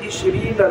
20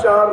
4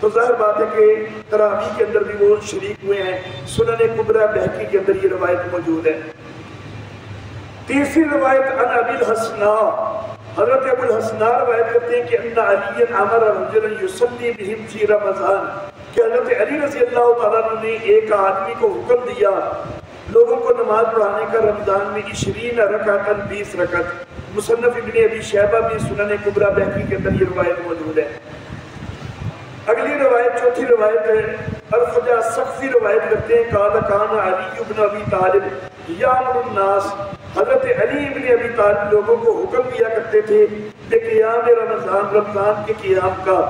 تو ظاہر بات ہے کہ تراویح کے اندر بھی وہ شریک ہوئے ہیں۔ سنن کبریٰ بہقی کے اندر یہ روایت موجود ہے۔ تیسری روایت عن ابی الحسناء، حضرت ابو الحسناء روایت کرتے ہیں کہ ان علی امر رجلا یصلی بہم فی رمضان، کہ حضرت علی رضی اللہ تعالیٰ عنہ نے ایک آدمی کو حکم دیا لوگوں کو نماز پڑھانے کا رمضان میں 20 رکعت 20 رکعت۔ مصنف ابن ابی شیبہ میں سنن کبریٰ بہقی کے اندر یہ روایت موجود ہے۔ اگلی روایت چوتھی روایت ہے، ارفجہ سقفی روایت کرتے ہیں قال کان علی بن ابی طالب یامر الناس، حضرت علی بن ابی طالب لوگوں کو حکم دیا کرتے تھے کہ قیام رمضان، رمضان کے قیام کا،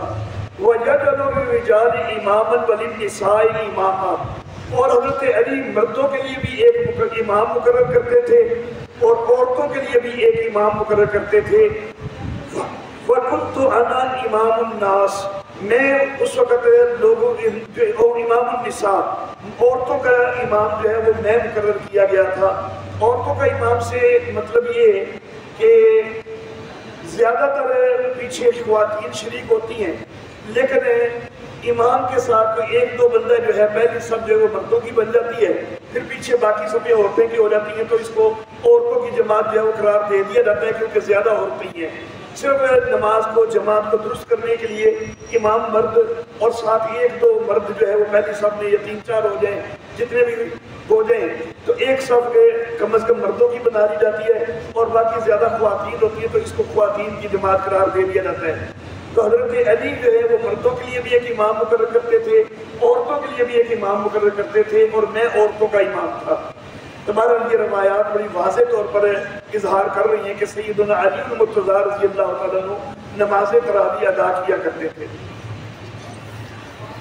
وَيَجْعَلُ لِلرِّجَالِ إِمَامًا وَلِلنِّسَاءِ إِمَامًا، اور حضرت علی مردوں کے لیے بھی ایک امام مقرر کرتے تھے اور عورتوں کے لیے بھی ایک امام مقرر کرتے تھے۔ وَكُنْتُ أَنَا إِمَامُ النَّاسِ، میں اس وقت لوگوں امام النساء، عورتوں کا امام جو ہے وہ میں مقرر کیا گیا تھا۔ عورتوں کا امام سے مطلب یہ کہ زیادہ تر پیچھے خواتین شریک ہوتی ہیں، لیکن امام کے ساتھ کوئی ایک دو بندہ جو ہے پہلی سب جو ہے وہ مردوں کی بن جاتی ہے، پھر پیچھے باقی سب عورتیں کی ہو جاتی ہیں، تو اس کو عورتوں کی جماعت جو ہے وہ قرار دے دیا جاتا ہے کیونکہ زیادہ عورتیں ہی ہیں۔ صرف نماز کو جماعت کو درست کرنے کے لیے امام مرد اور ساتھ ایک دو مرد جو ہے وہ پہلی صف میں یا 3-4 ہو جائیں، جتنے بھی ہو جائیں تو ایک صف کے کم از کم مردوں کی بنا دی جاتی ہے اور باقی زیادہ خواتین ہوتی ہیں تو اس کو خواتین کی جماعت قرار دے دیا جاتا ہے۔ تو حضرت علی جو ہے وہ مردوں کے لیے بھی ایک امام مقرر کرتے تھے، عورتوں کے لیے بھی ایک امام مقرر کرتے تھے، اور میں عورتوں کا امام تھا۔ تمہارا یہ روایات بڑی واضح طور پر اظہار کر رہی ہیں کہ سیدنا علی المرتضیٰ رضی اللہ تعالیٰ عنہ نماز تراویح ادا کیا کرتے تھے۔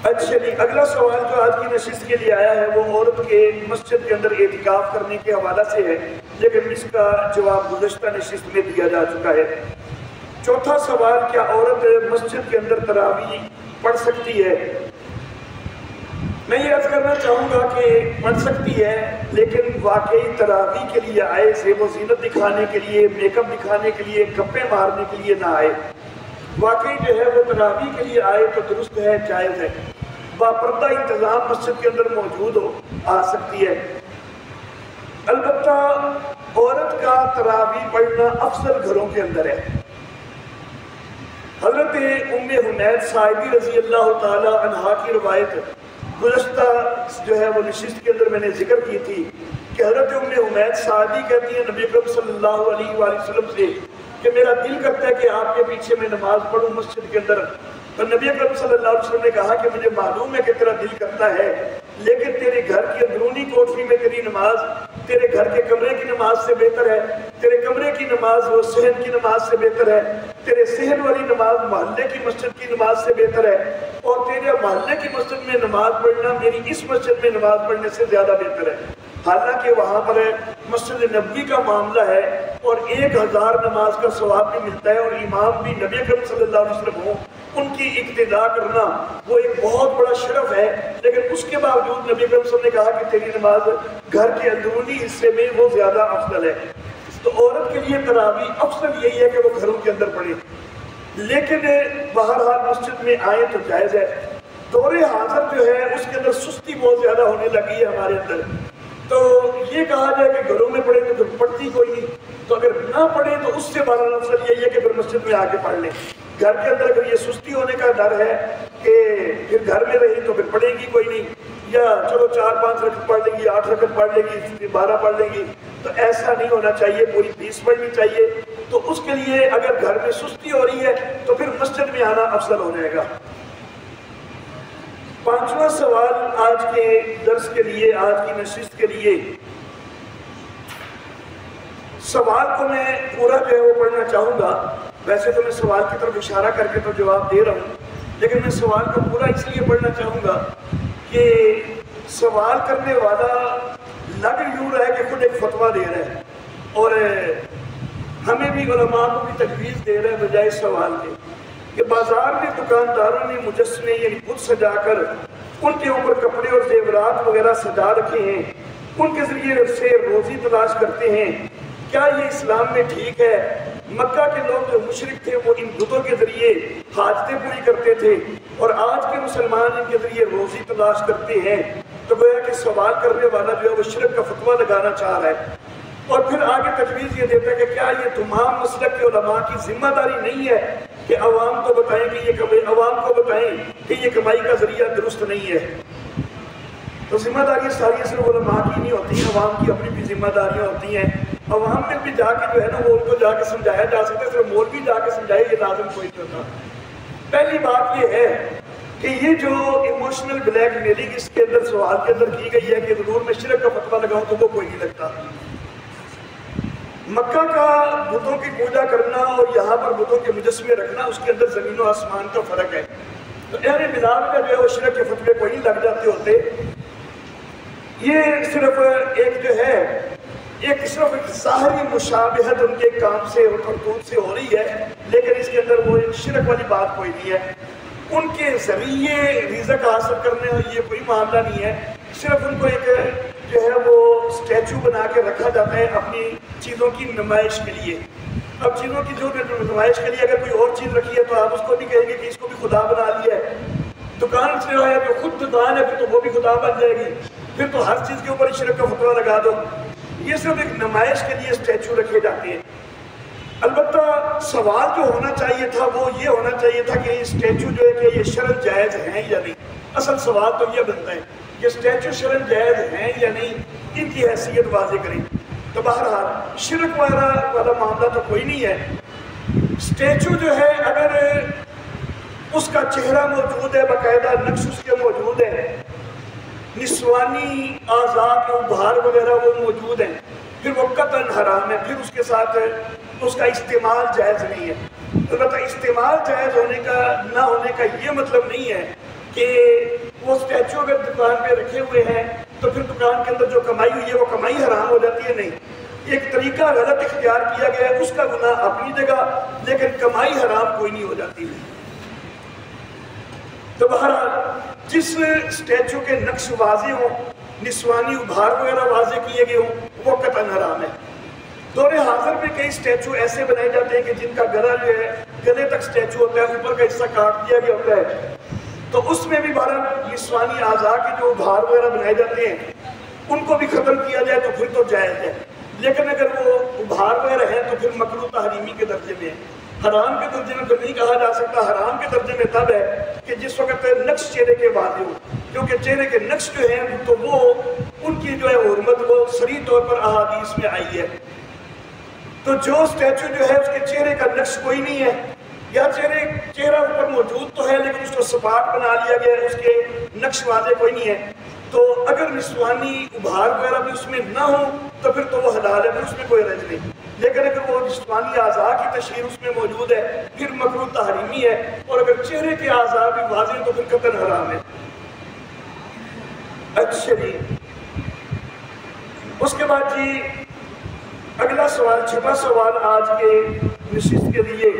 اچھا جی، اگلا سوال جو آج کی نشست کے لیے آیا ہے وہ عورت کے مسجد کے اندر اعتکاف کرنے کے حوالہ سے ہے، لیکن اس کا جواب گزشتہ نشست میں دیا جا چکا ہے۔ چوتھا سوال، کیا عورت مسجد کے اندر تراویح پڑھ سکتی ہے؟ میں یہ عرض کرنا چاہوں گا کہ پڑھ سکتی ہے، لیکن واقعی تراویح کے لیے آئے، زیب و زینت دکھانے کے لیے، میک اپ دکھانے کے لیے، گپے مارنے کے لیے نہ آئے۔ واقعی جو ہے وہ تراویح کے لیے آئے تو درست ہے، جائز ہے، باپردہ انتظام مسجد کے اندر موجود ہو، آ سکتی ہے۔ البتہ عورت کا تراویح پڑھنا افضل گھروں کے اندر ہے۔ حضرت ام حنید ساعدی رضی اللہ تعالی عنہا کی روایت گزشتہ جو ہے وہ نشست کے اندر میں نے ذکر کی تھی کہ حضرت ام حنید ساعدی کہتی ہیں نبی اکرم صلی اللہ علیہ وآلہ وسلم سے کہ میرا دل کرتا ہے کہ آپ کے پیچھے میں نماز پڑھوں مسجد کے اندر۔ تو نبی اکرم صلی اللہ علیہ وسلم نے کہا کہ مجھے معلوم ہے کہ تیرا دل کرتا ہے، لیکن تیرے گھر کی اندرونی کوٹری میں تیری نماز تیرے گھر کے کمرے کی نماز سے بہتر ہے، تیرے کمرے کی نماز وہ صحن کی نماز سے بہتر ہے، تیرے صحن والی نماز محلے کی مسجد کی نماز سے بہتر ہے، اور تیرے محلے کی مسجد میں نماز پڑھنا میری اس مسجد میں نماز پڑھنے سے زیادہ بہتر ہے۔ حالانکہ وہاں پر مسجد نبوی کا معاملہ ہے اور 1000 نماز کا ثواب بھی ملتا ہے، اور امام بھی نبی اکرم صلی اللہ علیہ وسلم ہوں، ان کی اقتداء کرنا وہ ایک بہت بڑا شرف ہے، لیکن اس کے باوجود نبی اکرم صلی اللہ علیہ وسلم نے کہا کہ تیری نماز گھر کے اندرونی حصے میں وہ زیادہ افضل ہے۔ تو عورت کے لیے تراویح افضل یہی ہے کہ وہ گھروں کے اندر پڑھے، لیکن بہرحال مسجد میں آئیں تو جائز ہے۔ دور حاضر جو ہے اس کے اندر سستی بہت زیادہ ہونے لگی ہے ہمارے اندر، تو یہ کہا جائے کہ گھروں میں پڑھے تو پھر پڑھتی کوئی نہیں، تو اگر نہ پڑھے تو اس سے بہرحال افضل یہی ہے کہ پھر مسجد میں آ کے پڑھ لیں۔ گھر کے اندر اگر یہ سستی ہونے کا ڈر ہے کہ پھر گھر میں رہی تو پھر پڑھے گی کوئی نہیں، یا چلو 4-5 رکعت پڑھ لیں گی، 8 رکعت پڑھ لیں گی، 12 پڑھ لیں گی، تو ایسا نہیں ہونا چاہیے، پوری 20 پڑھنی چاہیے۔ تو اس کے لیے اگر گھر میں سستی ہو رہی ہے تو پھر مسجد میں آنا افضل ہو جائے گا۔ 5واں سوال آج کے درس کے لیے، آج کی نشست کے لیے، سوال کو میں پورا جو ہے وہ پڑھنا چاہوں گا۔ ویسے تو میں سوال کی طرف اشارہ کر کے تو جواب دے رہا ہوں، لیکن میں سوال کو پورا اس لیے پڑھنا چاہوں گا کہ سوال کرنے والا لگ یوں رہا ہے کہ خود ایک فتویٰ دے رہا ہے، اور ہمیں بھی علماء کو بھی تجویز دے رہا ہے بجائے سوال کے، کہ بازار میں دکانداروں نے مجسمے یعنی بت سجا کر ان کے اوپر کپڑے اور زیورات وغیرہ سجا رکھے ہیں، ان کے ذریعے سے روزی تلاش کرتے ہیں، کیا یہ اسلام میں ٹھیک ہے؟ مکہ کے لوگ جو مشرک تھے وہ ان بتوں کے ذریعے حاجتیں پوری کرتے تھے، اور آج کے مسلمان ان کے ذریعے روزی تلاش کرتے ہیں، تو گویا کہ سوال کرنے والا جو ہے وہ شرک کا فتویٰ لگانا چاہ رہا ہے۔ اور پھر آگے تجویز یہ دیتا ہے کہ کیا یہ تمام مسلک کے علماء کی ذمہ داری نہیں ہے کہ عوام کو بتائیں کہ یہ کمائی کا ذریعہ درست نہیں ہے؟ تو ذمہ داری ساری صرف علماء کی نہیں ہوتی، عوام کی اپنی بھی ذمہ داریاں ہوتی ہیں۔ عوام میں بھی جا کے جو ہے نا وہ ان کو جا کے سمجھایا جا سکتا ہے، صرف مولوی جا کے سمجھائے یہ لازم کوئی نہیں ہوتا۔ پہلی بات یہ ہے کہ یہ جو ایموشنل بلیک میلنگ اس کے اندر سوال کے اندر کی گئی ہے کہ ضرور میں شرک کا فتویٰ لگاؤں، تو وہ کوئی نہیں لگتا۔ مکہ کا بتوں کی پوجا کرنا اور یہاں پر بتوں کے مجسمے رکھنا، اس کے اندر زمین و آسمان کا فرق ہے۔ تو اہل بلاد کا جو ہے وہ شرک کے فتوے کوئی نہیں لگ جاتے ہوتے۔ یہ صرف ایک جو ہے صرف ایک ظاہری مشابہت ان کے کام سے اور کرتوت سے ہو رہی ہے، لیکن اس کے اندر وہ شرک والی بات کوئی نہیں ہے۔ ان کے ذریعے رزق حاصل کرنے اور یہ کوئی معاملہ نہیں ہے، صرف ان کو ایک جو ہے وہ اسٹیچو بنا کے رکھا جاتا ہے اپنی چیزوں کی نمائش کے لیے۔ اب چیزوں کی جو نمائش کے لیے اگر کوئی اور چیز رکھی ہے تو آپ اس کو بھی کہیں گے کہ اس کو بھی خدا بنا لیا ہے۔ دکان سے ہے جو خود دکان ہے پھر تو وہ بھی خدا بن جائے گی، پھر تو ہر چیز کے اوپر شرک کا فتویٰ لگا دو۔ یہ صرف ایک نمائش کے لیے اسٹیچو رکھے جاتے ہیں۔ البتہ سوال جو ہونا چاہیے تھا وہ یہ ہونا چاہیے تھا کہ یہ اسٹیچو جو ہے کہ یہ شرعاً جائز ہیں یا نہیں۔ اصل سوال تو یہ بنتا ہے کہ اسٹیچو شرعاً جائز ہیں یا نہیں، ان کی حیثیت واضح کریں۔ تو بہرحال شرک والا معاملہ تو کوئی نہیں ہے۔ اسٹیچو جو ہے اگر اس کا چہرہ موجود ہے، باقاعدہ نقش اس کے موجود ہے، نسوانی اعضاء کے ابھار وغیرہ وہ موجود ہیں، پھر وہ قطعاً حرام ہے، پھر اس کے ساتھ اس کا استعمال جائز نہیں ہے۔ البتہ استعمال جائز ہونے کا نہ ہونے کا یہ مطلب نہیں ہے کہ وہ اسٹیچو اگر دکان پہ رکھے ہوئے ہیں تو پھر دکان کے اندر جو کمائی ہوئی ہے وہ کمائی حرام ہو جاتی ہے، نہیں۔ ایک طریقہ غلط اختیار کیا گیا ہے، اس کا گناہ اپنی جگہ، لیکن کمائی حرام کوئی نہیں ہو جاتی ہے۔ تو بہرحال جس اسٹیچو کے نقش واضح ہوں، نسوانی ابھار وغیرہ واضح کیے گئے ہوں، وہ قطعاً حرام ہے۔ دور حاضر میں کئی اسٹیچو ایسے بنائے جاتے ہیں کہ جن کا گلا جو ہے گلے تک اسٹیچو ہوتا ہے، اوپر کا حصہ کاٹ دیا گیا ہوتا ہے، تو اس میں بھی بہرحال نسوانی اعضاء کے جو ابھار وغیرہ بنائے جاتے ہیں ان کو بھی ختم کیا جائے تو پھر تو جائز ہے، لیکن اگر وہ ابھار وغیرہ ہیں تو پھر مکروہ تحریمی کے درجے میں ہے۔ حرام کے درجے میں پھر نہیں کہا جا سکتا، حرام کے درجے میں تب ہے کہ جس وقت نقش چہرے کے واضح ہو، کیونکہ چہرے کے نقش جو ہیں تو وہ ان کی جو ہے حرمت وہ صریح طور پر احادیث میں آئی ہے۔ تو جو اسٹیچو جو ہے اس کے چہرے کا نقش کوئی نہیں ہے، یا چہرہ اوپر موجود تو ہے لیکن اس کو سپاٹ بنا لیا گیا ہے، اس کے نقش واضح کوئی نہیں ہے، تو اگر نسوانی ابھار وغیرہ بھی اس میں نہ ہو تو پھر تو وہ حلال ہے، پھر اس میں کوئی حرج نہیں۔ لیکن اگر وہ نسوانی اعضاء کی تشہیر اس میں موجود ہے پھر مکروہ تحریمی ہے، اور اگر چہرے کے اعضاء بھی واضح ہیں تو پھر قطعاً حرام ہے۔ اچھا جی، اس کے بعد جی اگلا سوال، چھٹا سوال آج کے نشست کے لیے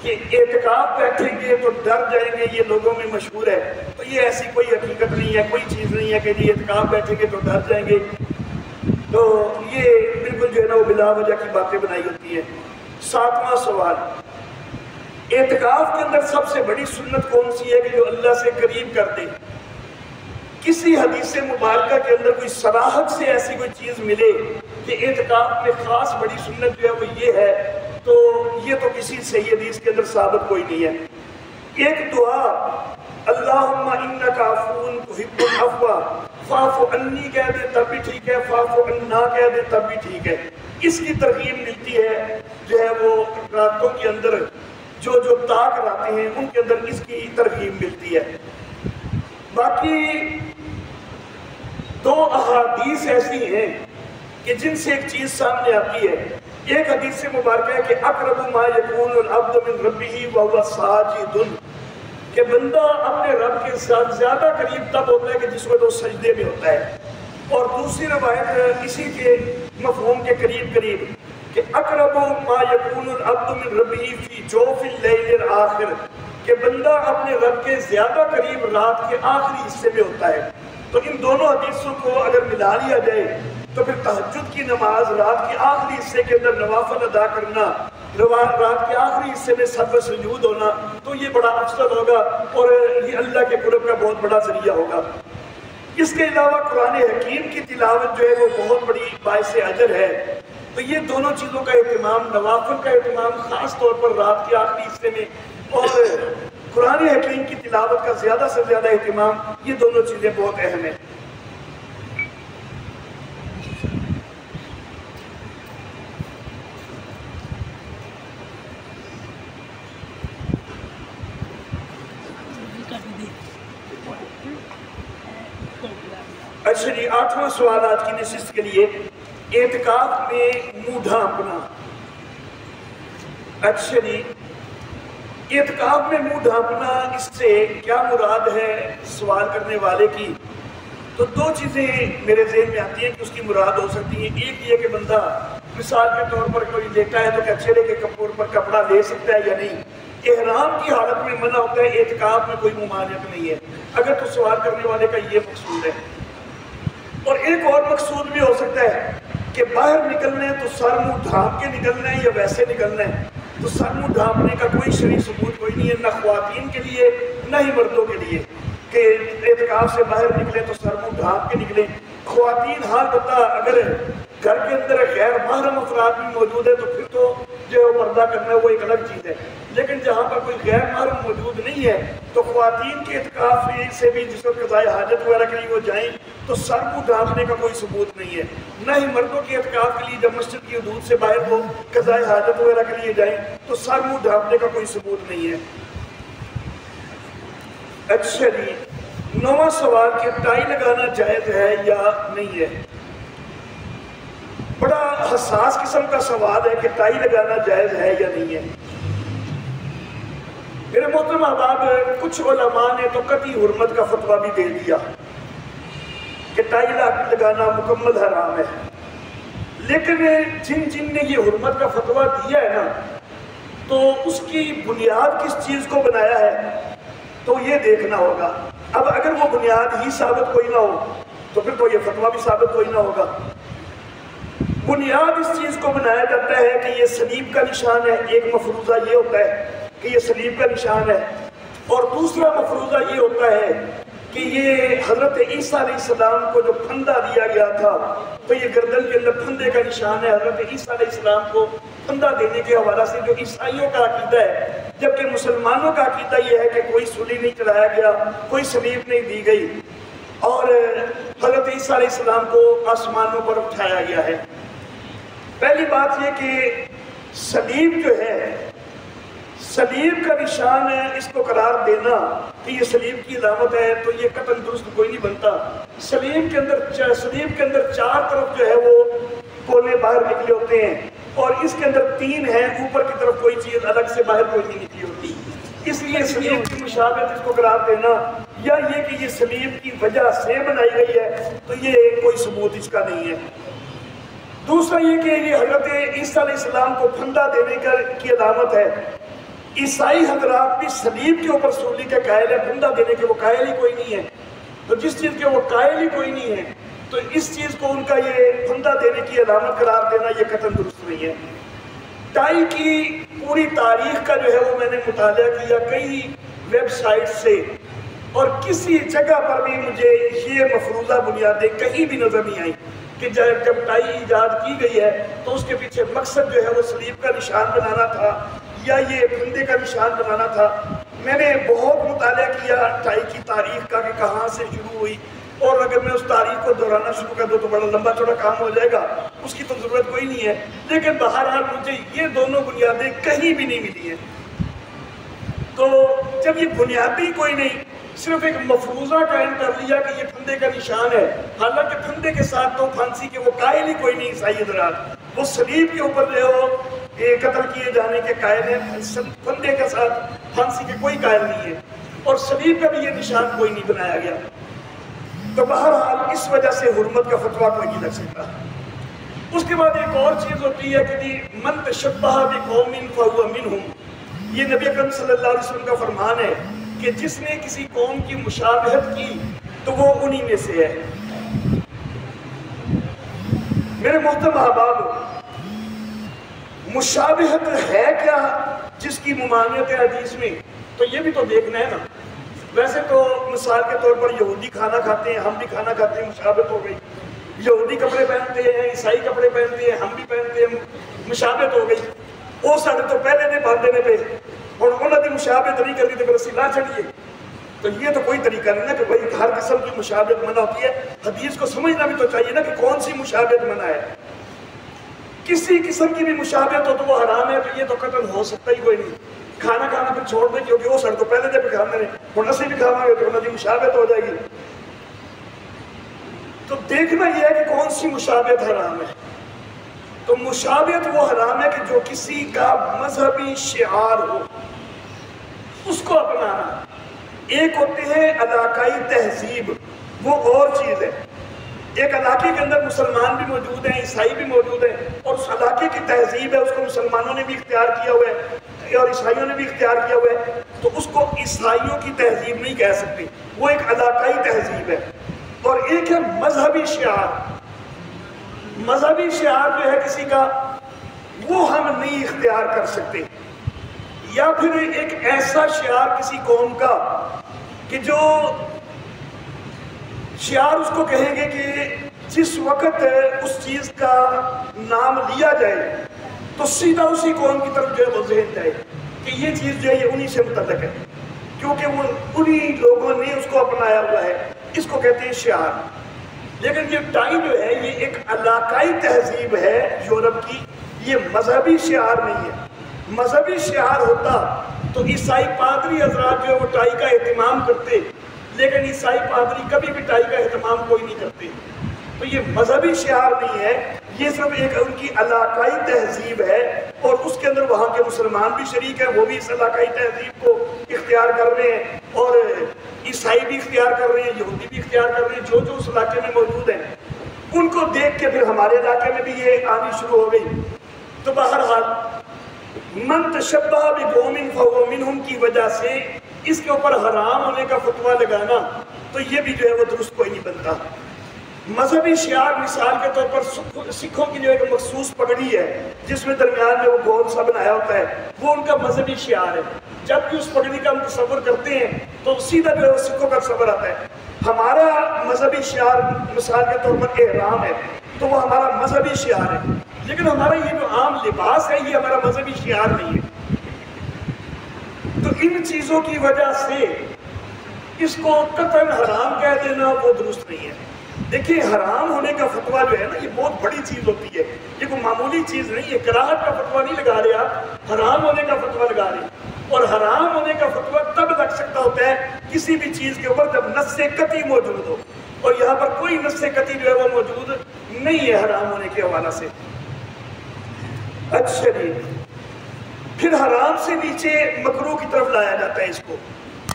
کہ اعتکاف بیٹھیں گے تو ڈر جائیں گے، یہ لوگوں میں مشہور ہے، تو یہ ایسی کوئی حقیقت نہیں ہے، کوئی چیز نہیں ہے کہ یہ اعتکاف بیٹھیں گے تو ڈر جائیں گے، تو یہ بالکل جو ہے نا وہ بلا وجہ کی باتیں بنائی ہوتی ہیں۔ ساتواں سوال، اعتکاف کے اندر سب سے بڑی سنت کون سی ہے کہ جو اللہ سے قریب کر دے؟ کسی حدیث مبارکہ کے اندر کوئی صراحت سے ایسی کوئی چیز ملے کہ اعتکاف میں خاص بڑی سنت جو ہے وہ یہ ہے، تو یہ تو کسی صحیح حدیث کے اندر ثابت کوئی نہیں ہے۔ ایک دعا اللہم انک عفو تحب العفو فاعف عنی کہہ دے تب بھی ٹھیک ہے، فاعف عنا کہہ دے تب بھی ٹھیک ہے، اس کی ترغیب ملتی ہے جو ہے وہ راتوں کے اندر جو طاق راتے ہیں ان کے اندر اس کی ترغیب ملتی ہے۔ باقی دو احادیث ایسی ہیں کہ جن سے ایک چیز سامنے آتی ہے۔ ایک حدیث مبارکہ ہے کہ اقرب ما یکون العبد من ربہ وہو ساجد، کہ بندہ اپنے رب کے ساتھ زیادہ قریب تب ہوتا ہے کہ جس وقت وہ سجدے میں ہوتا ہے۔ اور دوسری روایت اسی کے مفہوم کے قریب کہ اقرب ما یکون العبد من ربہ فی جوف اللیل الآخر، کہ بندہ اپنے رب کے زیادہ قریب رات کے آخری حصے میں ہوتا ہے۔ تو ان دونوں حدیثوں کو اگر ملا لیا جائے تو پھر تہجد کی نماز رات کے آخری حصے کے اندر نوافل ادا کرنا، رات کے آخری حصے میں سجدہ سجود ہونا، تو یہ بڑا افضل ہوگا اور یہ اللہ کے قرب کا بہت بڑا ذریعہ ہوگا۔ اس کے علاوہ قرآن حکیم کی تلاوت جو ہے وہ بہت بڑی باعث اجر ہے۔ تو یہ دونوں چیزوں کا اہتمام، نوافل کا اہتمام خاص طور پر رات کے آخری حصے میں اور قرآن حکیم کی تلاوت کا زیادہ سے زیادہ اہتمام، یہ دونوں چیزیں بہت اہم ہیں۔ اچھا جی، 8واں سوال آج کی نشست کے لیے، اعتکاف میں منہ ڈھانپنا۔ اچھا جی، اعتکاف میں منہ ڈھانپنا، اس سے کیا مراد ہے سوال کرنے والے کی؟ تو دو چیزیں میرے ذہن میں آتی ہیں کہ اس کی مراد ہو سکتی ہیں۔ ایک یہ کہ بندہ مثال کے طور پر کوئی لیٹا ہے تو کیا چہرے کے کپڑے پر کپڑا لے سکتا ہے یا نہیں؟ احرام کی حالت میں منع ہوتا ہے، اعتکاف میں کوئی ممانعت نہیں ہے، اگر تو سوال کرنے والے کا یہ مقصود ہے۔ اور ایک اور مقصود بھی ہو سکتا ہے کہ باہر نکلنا ہے تو سر منہ ڈھانپ کے نکلنا ہے یا ویسے نکلنا ہے۔ تو سر منہ ڈھانپنے کا کوئی شرعی ثبوت کوئی نہیں ہے، نہ خواتین کے لیے نہ ہی مردوں کے لیے کہ اعتکاف سے باہر نکلیں تو سر منہ ڈھانپ کے نکلیں۔ خواتین حال بتا اگر گھر کے اندر غیر محرم افراد بھی موجود ہے تو پھر تو جو ہے پردہ کرنا ہے وہ ایک الگ چیز ہے، لیکن جہاں پر کوئی غیر محرم موجود نہیں ہے تو خواتین کے اعتکاف سے بھی جس وقت قضاء حاجت وغیرہ کے لیے وہ جائیں تو سر منہ ڈھانپنے کا کوئی ثبوت نہیں ہے، نہ ہی مردوں کے اعتکاف کے لیے جب مسجد کی حدود سے باہر وہ قضاء حاجت وغیرہ کے لیے جائیں تو سر منہ ڈھانپنے کا کوئی ثبوت نہیں ہے۔ اچھا جی، 9واں سوال کہ ٹائی لگانا جائز ہے یا نہیں ہے؟ بڑا حساس قسم کا سوال ہے کہ ٹائی لگانا جائز ہے یا نہیں ہے۔ میرے محترم احباب، کچھ علماء نے تو قطعی حرمت کا فتویٰ بھی دے دیا کہ ٹائی لگانا مکمل حرام ہے، لیکن جن نے یہ حرمت کا فتویٰ دیا ہے نا تو اس کی بنیاد کس چیز کو بنایا ہے تو یہ دیکھنا ہوگا۔ اب اگر وہ بنیاد ہی ثابت کوئی نہ ہو تو پھر تو یہ فتویٰ بھی ثابت کوئی نہ ہوگا۔ بنیاد اس چیز کو بنایا جاتا ہے کہ یہ صلیب کا نشان ہے، ایک مفروضہ یہ ہوتا ہے کہ یہ صلیب کا نشان ہے، اور دوسرا مفروضہ یہ ہوتا ہے کہ یہ حضرت عیسیٰ علیہ السلام کو جو پھندا دیا گیا تھا تو یہ گردن کے اندر پھندے کا نشان ہے، حضرت عیسیٰ علیہ السلام کو پھندا دینے کے حوالہ سے جو عیسائیوں کا عقیدہ ہے، جبکہ مسلمانوں کا عقیدہ یہ ہے کہ کوئی سولی نہیں چڑھایا گیا، کوئی صلیب نہیں دی گئی اور حضرت عیسیٰ علیہ السلام کو آسمانوں پر اٹھایا گیا ہے۔ پہلی بات یہ کہ صلیب جو ہے، صلیب کا نشان ہے، اس کو قرار دینا کہ یہ صلیب کی علامت ہے تو یہ قطعاً درست کوئی نہیں بنتا۔ صلیب کے اندر چار طرف جو ہے وہ کونے باہر نکلے ہوتے ہیں اور اس کے اندر 3 ہیں، اوپر کی طرف کوئی چیز الگ سے باہر کوئی نہیں نکلی ہوتی، اس لیے صلیب کی مشابہت اس کو قرار دینا یا یہ کہ یہ صلیب کی وجہ سے بنائی گئی ہے تو یہ کوئی ثبوت اس کا نہیں ہے۔ دوسرا یہ کہ یہ حضرت عیسیٰ علیہ السلام کو پھندا دینے کی علامت ہے۔ عیسائی حضرات بھی صلیب کے اوپر سولی کے قائل ہے، پھندا دینے کے وہ قائل ہی کوئی نہیں ہے، تو جس چیز کے وہ قائل ہی کوئی نہیں ہے تو اس چیز کو ان کا یہ پھندا دینے کی علامت قرار دینا یہ قطعاً درست نہیں ہے۔ ٹائی کی پوری تاریخ کا جو ہے وہ میں نے مطالعہ کیا کئی ویب سائٹ سے اور کسی جگہ پر بھی مجھے یہ مفروضہ بنیادیں کہیں بھی نظر نہیں آئی کہ جب ٹائی ایجاد کی گئی ہے تو اس کے پیچھے مقصد جو ہے وہ صلیب کا نشان بنانا تھا یا یہ پھندے کا نشان بنانا تھا۔ میں نے بہت مطالعہ کیا ٹائی کی تاریخ کا کہ کہاں سے شروع ہوئی، اور اگر میں اس تاریخ کو دہرانا شروع کر دوں تو بڑا لمبا چوڑا کام ہو جائے گا، اس کی تو ضرورت کوئی نہیں ہے، لیکن بہرحال مجھے یہ دونوں بنیادیں کہیں بھی نہیں ملی ہیں۔ تو جب یہ بنیادی کوئی نہیں، صرف ایک مفروضہ قائم کر لیا کہ یہ پھندے کا نشان ہے، حالانکہ پھندے کے ساتھ تو پھانسی کے وہ قائل ہی کوئی نہیں عیسائی حضرات، وہ صلیب کے اوپر جو ہو قتل کیے جانے کے قائل ہیں، پھندے کے ساتھ پھانسی کے کوئی قائل نہیں ہے، اور صلیب کا بھی یہ نشان کوئی نہیں بنایا گیا۔ تو بہرحال اس وجہ سے حرمت کا فتویٰ کوئی نہیں لگ سکتا۔ اس کے بعد ایک اور چیز ہوتی ہے کہ من تشبہ بقوم فہو منہم، یہ نبی اکرم صلی اللہ علیہ وسلم کا فرمان ہے کہ جس نے کسی قوم کی مشابہت کی تو وہ انہی میں سے ہے۔ میرے محترم احباب، مشابہت ہے کیا جس کی ممانعت ہے حدیث میں؟ تو یہ بھی تو دیکھنا ہے نا۔ ویسے تو مثال کے طور پر یہودی کھانا کھاتے ہیں، ہم بھی کھانا کھاتے ہیں، مشابہت ہو گئی۔ یہودی کپڑے پہنتے ہیں، عیسائی کپڑے پہنتے ہیں، ہم بھی پہنتے ہیں، مشابہت ہو گئی۔ وہ سارے تو پہلے نے باندھے نے پہ اور انہوں نے مشابہت نہیں کرنی تو پھر اسی نہ چڑھیے۔ تو یہ تو کوئی طریقہ نہیں نا کہ بھائی ہر قسم کی مشابہت منع ہوتی ہے۔ حدیث کو سمجھنا بھی تو چاہیے نا کہ کون سی مشابہت منع ہے۔ کسی قسم کی بھی مشابہت ہو تو وہ حرام ہے، تو یہ تو قتل ہو سکتا ہی کوئی نہیں۔ کھانا کھانا پھر چھوڑ دیں کیونکہ وہ سڑ تو پہلے دے پہ کھانے نے، اور اسی بھی کھانا گے تو انہوں نے مشابہت ہو جائے گی۔ تو دیکھنا یہ ہے کہ کون سی مشابہت حرام ہے۔ تو مشابہت وہ حرام ہے کہ جو کسی کا مذہبی شعار ہو اس کو اپنانا۔ ایک ہوتے ہیں علاقائی تہذیب، وہ اور چیز ہے۔ ایک علاقے کے اندر مسلمان بھی موجود ہیں، عیسائی بھی موجود ہیں، اور اس علاقے کی تہذیب ہے، اس کو مسلمانوں نے بھی اختیار کیا ہوا ہے اور عیسائیوں نے بھی اختیار کیا ہوا ہے، تو اس کو عیسائیوں کی تہذیب نہیں کہہ سکتے، وہ ایک علاقائی تہذیب ہے۔ اور ایک ہے مذہبی شعار۔ مذہبی شعار جو ہے کسی کا، وہ ہم نہیں اختیار کر سکتے۔ یا پھر ایک ایسا شعار کسی قوم کا کہ جو شعار اس کو کہیں گے کہ جس وقت اس چیز کا نام لیا جائے تو سیدھا اسی قوم کی طرف جو ہے وہ ذہن جائے کہ یہ چیز جو ہے یہ انہی سے متعلق ہے، کیونکہ وہ انہی لوگوں نے اس کو اپنایا ہوا ہے۔ اس کو کہتے ہیں شعار۔ لیکن یہ ٹائی جو ہے یہ ایک علاقائی تہذیب ہے یورپ کی، یہ مذہبی شعار نہیں ہے۔ مذہبی شعار ہوتا تو عیسائی پادری حضرات جو ہے وہ ٹائی کا اہتمام کرتے، لیکن عیسائی پادری کبھی بھی ٹائی کا اہتمام کوئی نہیں کرتے۔ تو یہ مذہبی شعار نہیں ہے، یہ صرف ایک ان کی علاقائی تہذیب ہے، اور اس کے اندر وہاں کے مسلمان بھی شریک ہیں، وہ بھی اس علاقائی تہذیب کو اختیار کر رہے ہیں، اور عیسائی بھی اختیار کر رہے ہیں، یہودی بھی اختیار کر رہے ہیں، جو جو اس علاقے میں موجود ہیں ان کو دیکھ کے پھر ہمارے علاقے میں بھی یہ آنی شروع ہو گئی۔ تو بہرحال من تشبہ بقوم فہو منہم کی وجہ سے اس کے اوپر حرام ہونے کا فتویٰ لگانا تو یہ بھی جو ہے وہ درست کوئی نہیں بنتا۔ مذہبی شعار مثال کے طور پر سکھوں کی جو ایک مخصوص پگڑی ہے جس میں درمیان میں وہ گول سا بنایا ہوتا ہے، وہ ان کا مذہبی شعار ہے۔ جب بھی اس پگڑی کا ہم تصور کرتے ہیں تو سیدھا جو ہے وہ سکھوں کا تصور آتا ہے۔ ہمارا مذہبی شعار مثال کے طور پر احرام ہے تو وہ ہمارا مذہبی شعار ہے، لیکن ہمارا یہ جو عام لباس ہے یہ ہمارا مذہبی شعار نہیں ہے۔ تو ان چیزوں کی وجہ سے اس کو قطعاً حرام کہہ دینا وہ درست نہیں ہے۔ دیکھیں حرام ہونے کا فتویٰ جو ہے نا یہ بہت بڑی چیز ہوتی ہے، یہ کوئی معمولی چیز نہیں ہے۔ کراہت کا فتویٰ نہیں لگا رہے آپ، حرام ہونے کا فتویٰ لگا رہے ہیں۔ اور حرام ہونے کا فتویٰ تب لگ سکتا ہوتا ہے کسی بھی چیز کے اوپر جب نص قطعی موجود ہو، اور یہاں پر کوئی نص قطعی جو ہے وہ موجود نہیں ہے حرام ہونے کے حوالہ سے۔ اچھا جی، پھر حرام سے نیچے مکروہ کی طرف لایا جاتا ہے اس کو۔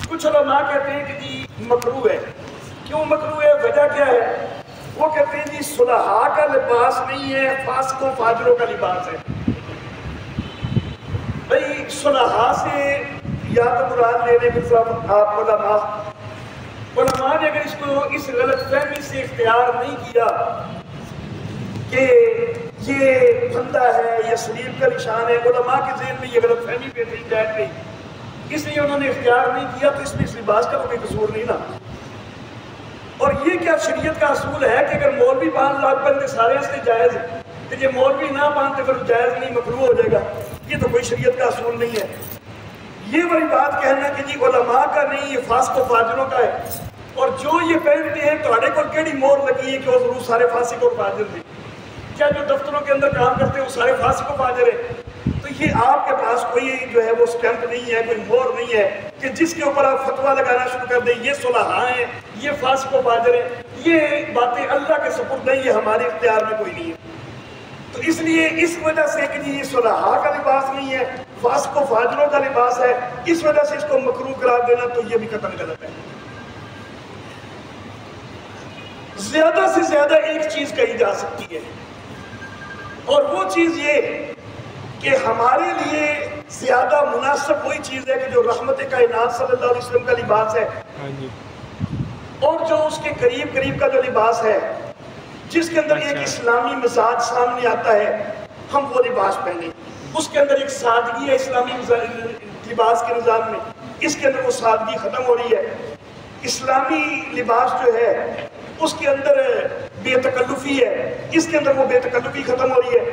کچھ علماء کہتے ہیں کہ جی مکروہ ہے۔ کیوں مکروہ ہے؟ وجہ کیا ہے؟ وہ کہتے ہیں جی صلحاء کا لباس نہیں ہے، فاسقوں فاجروں کا لباس ہے۔ بھئی صلحاء سے یا تو مراد لینے کے ساتھ آپ علماء نے اگر اس کو اس غلط فہمی سے اختیار نہیں کیا کہ یہ بندہ ہے یا سلیب کا نشان ہے، علماء کے ذہن میں یہ غلط فہمی پیدا بیٹھ گئی، اس لیے انہوں نے اختیار نہیں کیا، تو اس میں اس لباس کا کوئی قصور نہیں نا۔ اور یہ کیا شریعت کا اصول ہے کہ اگر مولوی باندھ لاکھ بندے سارے اس سے جائز ہے، تو یہ مولوی نہ باندھتے پھر جائز نہیں مکروہ ہو جائے گا؟ یہ تو کوئی شریعت کا اصول نہیں ہے۔ یہ والی بات کہنا کہ جی علماء کا نہیں، یہ فاسق و فاجروں کا ہے، اور جو یہ پہنتے ہیں تھوڑے کو کیڑی مور لگی ہے کہ وہ ضرور سارے فاسق اور فاجر ہیں؟ کیا جو دفتروں کے اندر کام کرتے ہیں وہ سارے فاسق و فاجر ہیں؟ تو یہ آپ کے پاس کوئی جو ہے وہ سٹیمپ نہیں ہے، کوئی مور نہیں ہے کہ جس کے اوپر آپ فتویٰ لگانا شروع کر دیں یہ صلحاء ہیں، یہ فاسق و فاجر ہیں۔ یہ باتیں اللہ کے سپرد ہیں، یہ ہمارے اختیار میں کوئی نہیں ہے۔ تو اس لیے اس وجہ سے کہ یہ صلحاء کا لباس نہیں ہے، فاسق و فاجروں کا لباس ہے، اس وجہ سے اس کو مکروہ قرار دینا تو یہ بھی قطعاً غلط ہے۔ زیادہ سے زیادہ ایک چیز کہی جا سکتی ہے، اور وہ چیز یہ کہ ہمارے لیے زیادہ مناسب وہی چیز ہے کہ جو رحمت کائنات صلی اللہ علیہ وسلم کا لباس ہے، اور جو اس کے قریب قریب کا جو لباس ہے، جس کے اندر ایک اسلامی مزاج سامنے آتا ہے ہم وہ لباس پہنیں. اس کے اندر ایک سادگی ہے اسلامی لباس کے نظام میں، اس کے اندر وہ سادگی ختم ہو رہی ہے. اسلامی لباس جو ہے اس کے اندر بے تکلفی ہے، اس کے اندر وہ بے تکلفی ختم ہو رہی ہے.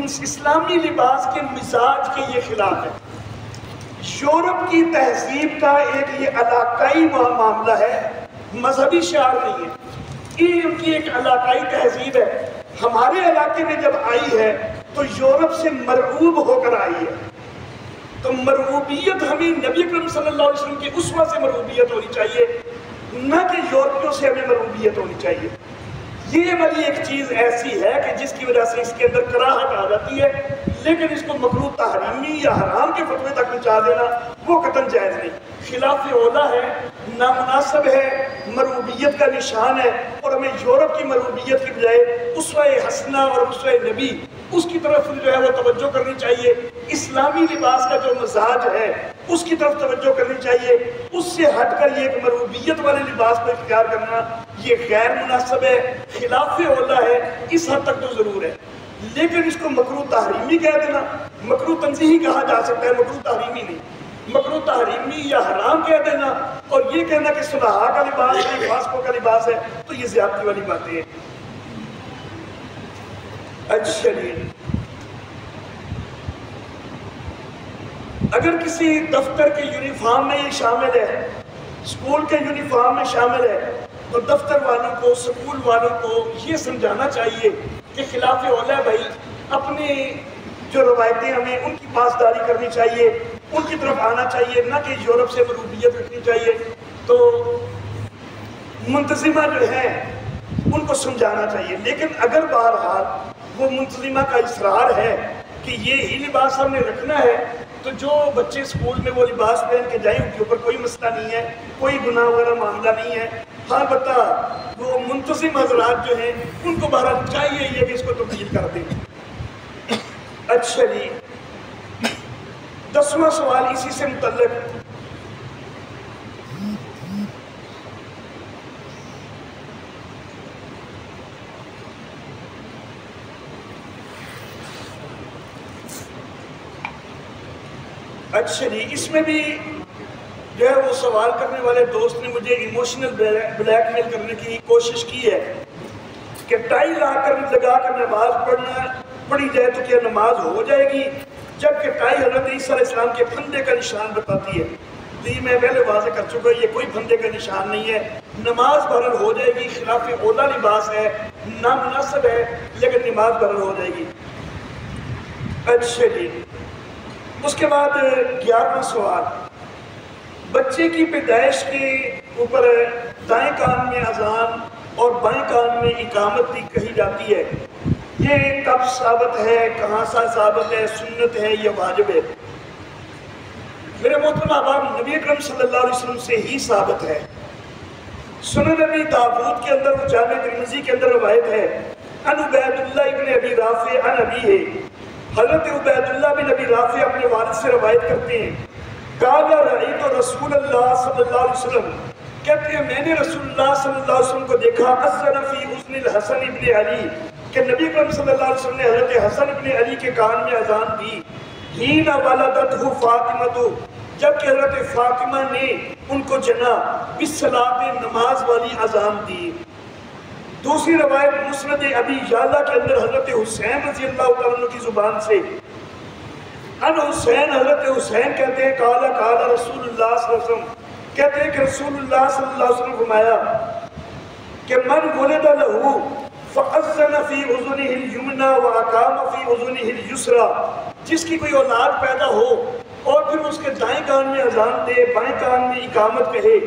اسلامی لباس کے مزاج کے یہ خلاف ہے. یورپ کی تہذیب کا ایک یہ علاقائی معاملہ ہے، مذہبی شعار نہیں ہے. یہ ان کی ایک علاقائی تہذیب ہے. ہمارے علاقے میں جب آئی ہے تو یورپ سے مرعوب ہو کر آئی ہے. تو مرعوبیت ہمیں نبی اکرم صلی اللہ علیہ وسلم کی اسوہ سے مرعوبیت ہونی چاہیے، نہ کہ یورپیوں سے ہمیں مرعوبیت ہونی چاہیے. یہ والی ایک چیز ایسی ہے کہ جس کی وجہ سے اس کے اندر کراہت آ جاتی ہے، لیکن اس کو مکروہ تحریمی یا حرام کے فتوے تک پہنچا دینا وہ قطعاً جائز نہیں. خلاف اولا ہے، نامناسب ہے، مرعوبیت کا نشان ہے. اور ہمیں یورپ کی مرعوبیت کی بجائے اسوہ حسنہ اور اسوہ نبی اس کی طرف جو ہے وہ توجہ کرنی چاہیے. اسلامی لباس کا جو مزاج ہے اس کی طرف توجہ کرنی چاہیے. اس سے ہٹ کر یہ ایک مرعوبیت والے لباس کو اختیار کرنا یہ غیر مناسب ہے، خلاف اولا ہے. اس حد تک تو ضرور ہے، لیکن اس کو مکروہ تحریمی کہہ دینا، مکروہ تنزیہی کہا جا سکتا ہے، مکروہ تحریمی نہیں. مکروہ تحریمی یا حرام کہہ دینا اور یہ کہنا کہ صلحاء کا لباس ہے، فاسقوں کا لباس ہے، تو یہ زیادتی والی باتیں ہیں. اچھا جی، اگر کسی دفتر کے یونیفارم میں یہ شامل ہے، اسکول کے یونیفارم میں شامل ہے، تو دفتر والوں کو، اسکول والوں کو یہ سمجھانا چاہیے کہ خلاف اولا ہے بھائی، اپنے جو روایتیں ہمیں ان کی پاسداری کرنی چاہیے، ان کی طرف آنا چاہیے، نہ کہ یورپ سے مرعوبیت رکھنی چاہیے. تو منتظمہ جو ہیں ان کو سمجھانا چاہیے. لیکن اگر بہرحال وہ منتظمہ کا اصرار ہے کہ یہ ہی لباس ہم نے رکھنا ہے، تو جو بچے اسکول میں وہ لباس پہن کے جائیں ان کے اوپر کوئی مسئلہ نہیں ہے، کوئی گناہ وغیرہ معاملہ نہیں ہے. ہاں بتا وہ منتظم حضرات جو ہیں ان کو بہرحال چاہیے یہ کہ اس کو تبدیل کر دیں. اچھا جی، 10واں سوال اسی سے متعلق. اچھا جی، اس میں بھی جو ہے وہ سوال کرنے والے دوست نے مجھے ایموشنل بلیک میل کرنے کی کوشش کی ہے کہ ٹائی لگا کر نماز پڑھی جائے تو کیا نماز ہو جائے گی، جبکہ ٹائی حضرت عیسیٰ علیہ السلام کے پھندے کا نشان بتاتی ہے. تو یہ میں پہلے واضح کر چکا، یہ کوئی پھندے کا نشان نہیں ہے. نماز بہرحال ہو جائے گی، خلاف اولا لباس ہے، نامناسب ہے، لیکن نماز بہرحال ہو جائے گی. اچھا جی، اس کے بعد 11واں سوال. بچے کی پیدائش کے اوپر دائیں کان میں اذان اور بائیں کان میں اقامت بھی کہی جاتی ہے، یہ کب ثابت ہے، کہاں سے ثابت ہے، سنت ہے یا واجب ہے؟ میرے محترم احباب، نبی اکرم صلی اللہ علیہ وسلم سے ہی ثابت ہے. سنن ابی داؤد کے اندر، جامع ترمذی کے اندر روایت ہے، ان عبید اللہ ابن ابی رافع عن ابیہ، حضرت عبید اللہ بن ابی رافع اپنے والد سے روایت کرتے ہیں، قال رأیت رسول اللہ صلی اللہ علیہ وسلم، کہتے ہیں میں نے رسول اللہ صلی اللہ علیہ وسلم کو دیکھا، اذن فی اذن الحسن ابن علی، کہ نبی اکرم صلی اللہ علیہ وسلم نے حضرت حسن ابن علی کے کان میں اذان دی. حین ولدتہ فاطمہ، جبکہ حضرت فاطمہ نے ان کو جنا، بالصلاۃ، نماز والی اذان دی. دوسری روایت مسند ابی یعلا کے اندر حضرت حسین رضی اللہ تعالیٰ عنہ کی زبان سے، ان حسین، حضرت حسین کہتے ہیں، قال رسول اللہ صلی اللہ علیہ وسلم، کہتے ہیں کہ رسول اللہ صلی اللہ علیہ وسلم فرمایا کہ من ولد لہ فأذن فی اذنہ الیمنی واقام فی اذنہ الیسری، جس کی کوئی اولاد پیدا ہو اور پھر اس کے دائیں کان میں اذان دے، بائیں کان میں اقامت کہے،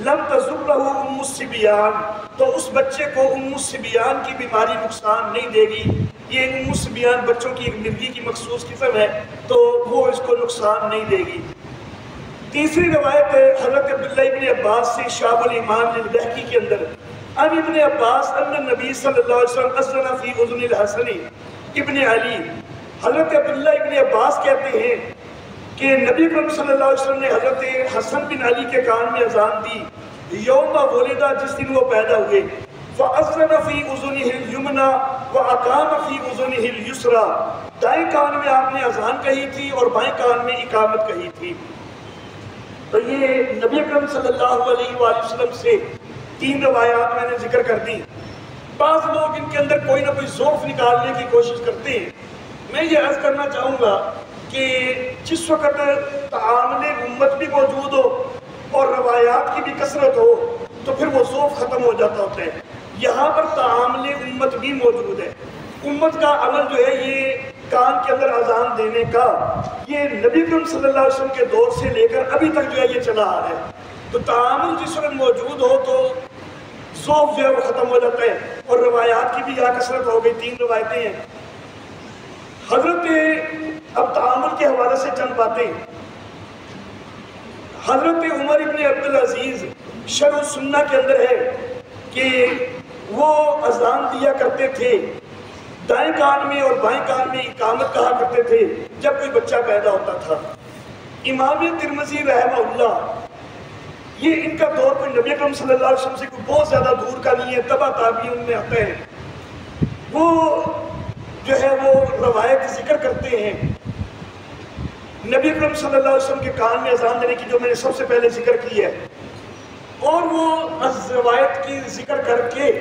لم تضر لہ ام الصبیان، تو اس بچے کو ام الصبیان کی بیماری نقصان نہیں دے گی. یہ ام الصبیان بچوں کی ایک مرغی کی مخصوص قسم ہے، تو وہ اس کو نقصان نہیں دے گی. تیسری روایت حضرت عبداللہ ابن عباس سے، شعب الایمان للبہقی کے اندر، ان ابن عباس ان النبی صلی اللہ علیہ وسلم اذن فی اذن الحسن ابن علی، حضرت عبداللہ ابن عباس کہتے ہیں کہ نبی اکرم صلی اللہ علیہ وسلم نے حضرت حسن بن علی کے کان میں اذان دی، یوم ولدہ، جس دن وہ پیدا ہوئے، فَأَذَّنَ فِي أُذُنِهِ الْيُمْنَى وَأَقَامَ فِي أُذُنِهِ الْيُسْرَى، دائیں کان میں آپ نے اذان کہی تھی اور بائیں کان میں اقامت کہی تھی۔ تو یہ نبی اکرم صلی اللہ علیہ وآلہ وسلم سے 3 روایات میں نے ذکر کر دی۔ بعض لوگ ان کے اندر کوئی نہ کوئی ضعف نکالنے کی کوشش کرتے ہیں۔ میں یہ عرض کرنا چاہوں گا کہ جس وقت تعامل امت بھی موجود ہو اور روایات کی بھی کثرت ہو تو پھر وہ ضعف ختم ہو جاتا ہوتا ہے۔ یہاں پر تعامل امت بھی موجود ہے۔ امت کا عمل جو ہے یہ کان کے اندر اذان دینے کا، یہ نبی اکرم صلی اللہ علیہ وسلم کے دور سے لے کر ابھی تک جو ہے یہ چلا آ رہا ہے۔ تو تعامل جس وقت موجود ہو تو ضعف جو ہے وہ ختم ہو جاتا ہے، اور روایات کی بھی یہاں کثرت ہو گئی، 3 روایتیں ہیں۔ حضرت اب تعامل کے حوالے سے چند باتیں، حضرت عمر ابن عبدالعزیز شرح السنہ کے اندر ہے کہ وہ اذان دیا کرتے تھے، دائیں کان میں اور بائیں کان میں اقامت کہا کرتے تھے جب کوئی بچہ پیدا ہوتا تھا۔ امام ترمذی رحمہ اللہ، یہ ان کا دور کوئی نبی اکرم صلی اللہ علیہ وسلم سے کوئی بہت زیادہ دور کا نہیں ہے، تبع تابعین میں آتا ہے۔ وہ جو ہے وہ روایت ذکر کرتے ہیں نبی اکرم صلی اللہ علیہ وسلم کے کان میں اذان دینے کی، جو میں نے سب سے پہلے ذکر کی ہے، اور وہ اس روایت کی ذکر کر کے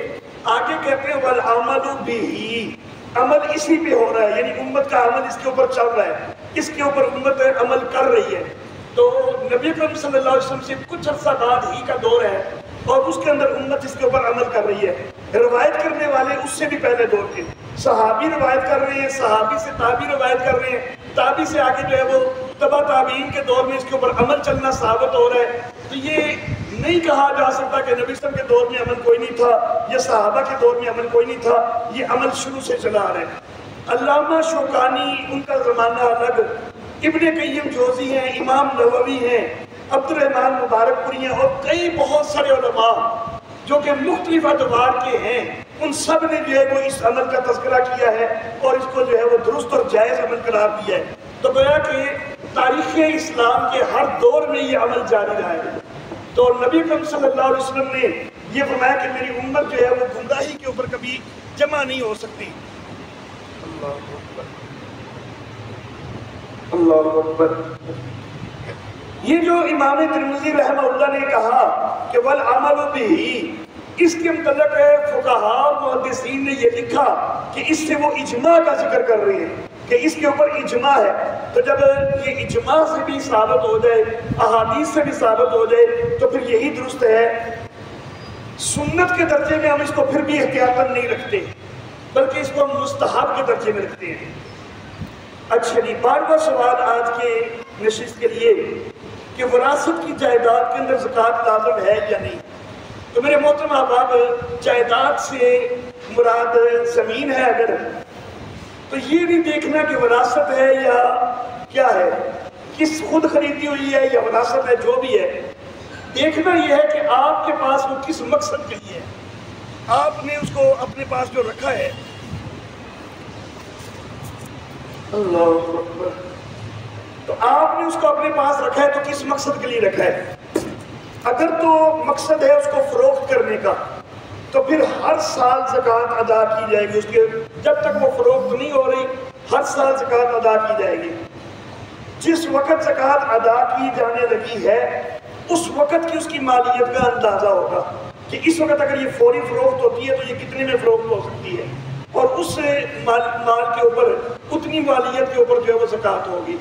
آگے کہتے ہیں وَالْعَمَلُ بِهِ، عمل اسی پہ ہو رہا ہے، یعنی امت کا عمل اس کے اوپر چل رہا ہے، اس کے اوپر امت عمل کر رہی ہے۔ تو نبی اکرم صلی اللہ علیہ وسلم سے کچھ عرصہ بعد ہی کا دور ہے اور اس کے اندر امت اس کے اوپر عمل کر رہی ہے۔ روایت کرنے والے اس سے بھی پہلے دور کے صحابی روایت کر رہے ہیں، صحابی سے تابعی روایت کر رہے ہیں، تابعی سے آگے جو ہے وہ تبع تابعین کے دور میں اس کے اوپر عمل چلنا ثابت ہو رہا ہے۔ تو یہ نہیں کہا جا سکتا کہ نبی صلی اللہ علیہ وسلم کے دور میں عمل کوئی نہیں تھا یا صحابہ کے دور میں عمل کوئی نہیں تھا، یہ عمل شروع سے چلا آ رہا ہے۔ علامہ شوکانی ان کا زمانہ الگ، ابن قیم جوزی ہیں، امام نووی ہیں، عبد الرحمن مبارک پوری ہیں، اور کئی بہت سارے علماء جو کہ مختلف ادوار کے ہیں، ان سب نے جو ہے وہ اس عمل کا تذکرہ کیا ہے اور اس کو جو ہے وہ درست اور جائز عمل قرار دیا ہے۔ تو گویا کہ تاریخ اسلام کے ہر دور میں یہ عمل جاری رہا ہے۔ تو نبی اکرم صلی اللہ علیہ وسلم نے یہ فرمایا کہ میری امت جو ہے وہ گمراہی کے اوپر کبھی جمع نہیں ہو سکتی۔ اللہ اکبر، اللہ اکبر۔ یہ جو امام ترمذی رحمہ اللہ نے کہا کہ وَالْعَمَلُ بِهِ، اس کے متعلق فقہاء اور محدثین نے یہ لکھا کہ اس سے وہ اجماع کا ذکر کر رہے ہیں کہ اس کے اوپر اجماع ہے۔ تو جب یہ اجماع سے بھی ثابت ہو جائے، احادیث سے بھی ثابت ہو جائے، تو پھر یہی درست ہے۔ سنت کے درجے میں ہم اس کو پھر بھی احتیاطاً نہیں رکھتے، بلکہ اس کو ہم مستحب کے درجے میں رکھتے ہیں۔ اچھا جی، 12واں سوال آج کے نشست کے لیے کہ وراثت کی جائیداد کے اندر زکوٰۃ لازم ہے یا نہیں۔ تو میرے محترم احباب، جائیداد سے مراد زمین ہے اگر، تو یہ نہیں دیکھنا کہ وراثت ہے یا کیا ہے، کس خود خریدی ہوئی ہے یا وراثت ہے، جو بھی ہے، دیکھنا یہ ہے کہ آپ کے پاس وہ کس مقصد کے لیے ہے، آپ نے اس کو اپنے پاس جو رکھا ہے۔ اللہ اکبر۔ تو آپ نے اس کو اپنے پاس رکھا ہے تو کس مقصد کے لیے رکھا ہے؟ اگر تو مقصد ہے اس کو فروخت کرنے کا تو پھر ہر سال زکوٰۃ ادا کی جائے گی، اس کے جب تک وہ فروخت نہیں ہو رہی ہر سال زکوٰۃ ادا کی جائے گی۔ جس وقت زکوٰۃ ادا کی جانے لگی ہے اس وقت کی اس کی مالیت کا اندازہ ہوگا کہ اس وقت اگر یہ فوری فروخت ہوتی ہے تو یہ کتنے میں فروخت ہو سکتی ہے، اور اس مال کے اوپر اتنی مالیت کے اوپر جو ہے وہ زکوٰۃ ہوگی۔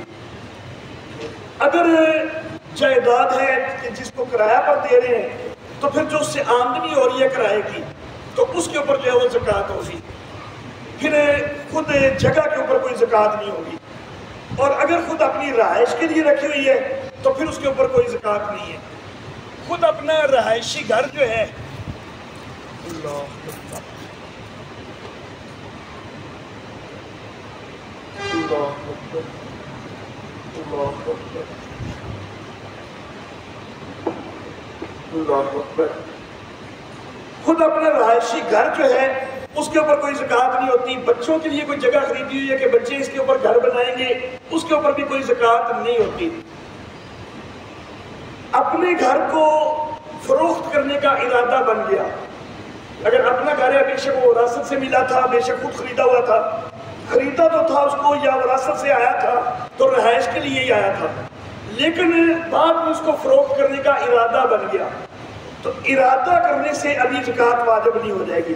اگر جائیداد ہے کہ جس کو کرایہ پر دے رہے ہیں تو پھر جو اس سے آمدنی ہو رہی ہے کرائے کی تو اس کے اوپر جو ہے وہ زکوٰۃ ہوگی، پھر خود جگہ کے اوپر کوئی زکوٰۃ نہیں ہوگی، اور اگر خود اپنی رہائش کے لیے رکھی ہوئی ہے تو پھر اس کے اوپر کوئی زکوٰۃ نہیں ہے۔ خود اپنا رہائشی گھر جو ہے، اللہ خود اپنا رہائشی گھر جو ہے اس کے اوپر کوئی زکوٰۃ نہیں ہوتی۔ بچوں کے لیے کوئی جگہ خریدی ہوئی ہے کہ بچے اس کے اوپر گھر بنائیں گے، اس کے اوپر بھی کوئی زکوٰۃ نہیں ہوتی۔ اپنے گھر کو فروخت کرنے کا ارادہ بن گیا، اگر اپنا گھر ہے بے شک وہ وراثت سے ملا تھا، بے شک خود خریدا ہوا تھا، خریدا تو تھا اس کو یا وراثت سے آیا تھا تو رہائش کے لیے ہی آیا تھا، لیکن بعد میں اس کو فروخت کرنے کا ارادہ بن گیا تو ارادہ کرنے سے ابھی زکوٰۃ واجب نہیں ہو جائے گی،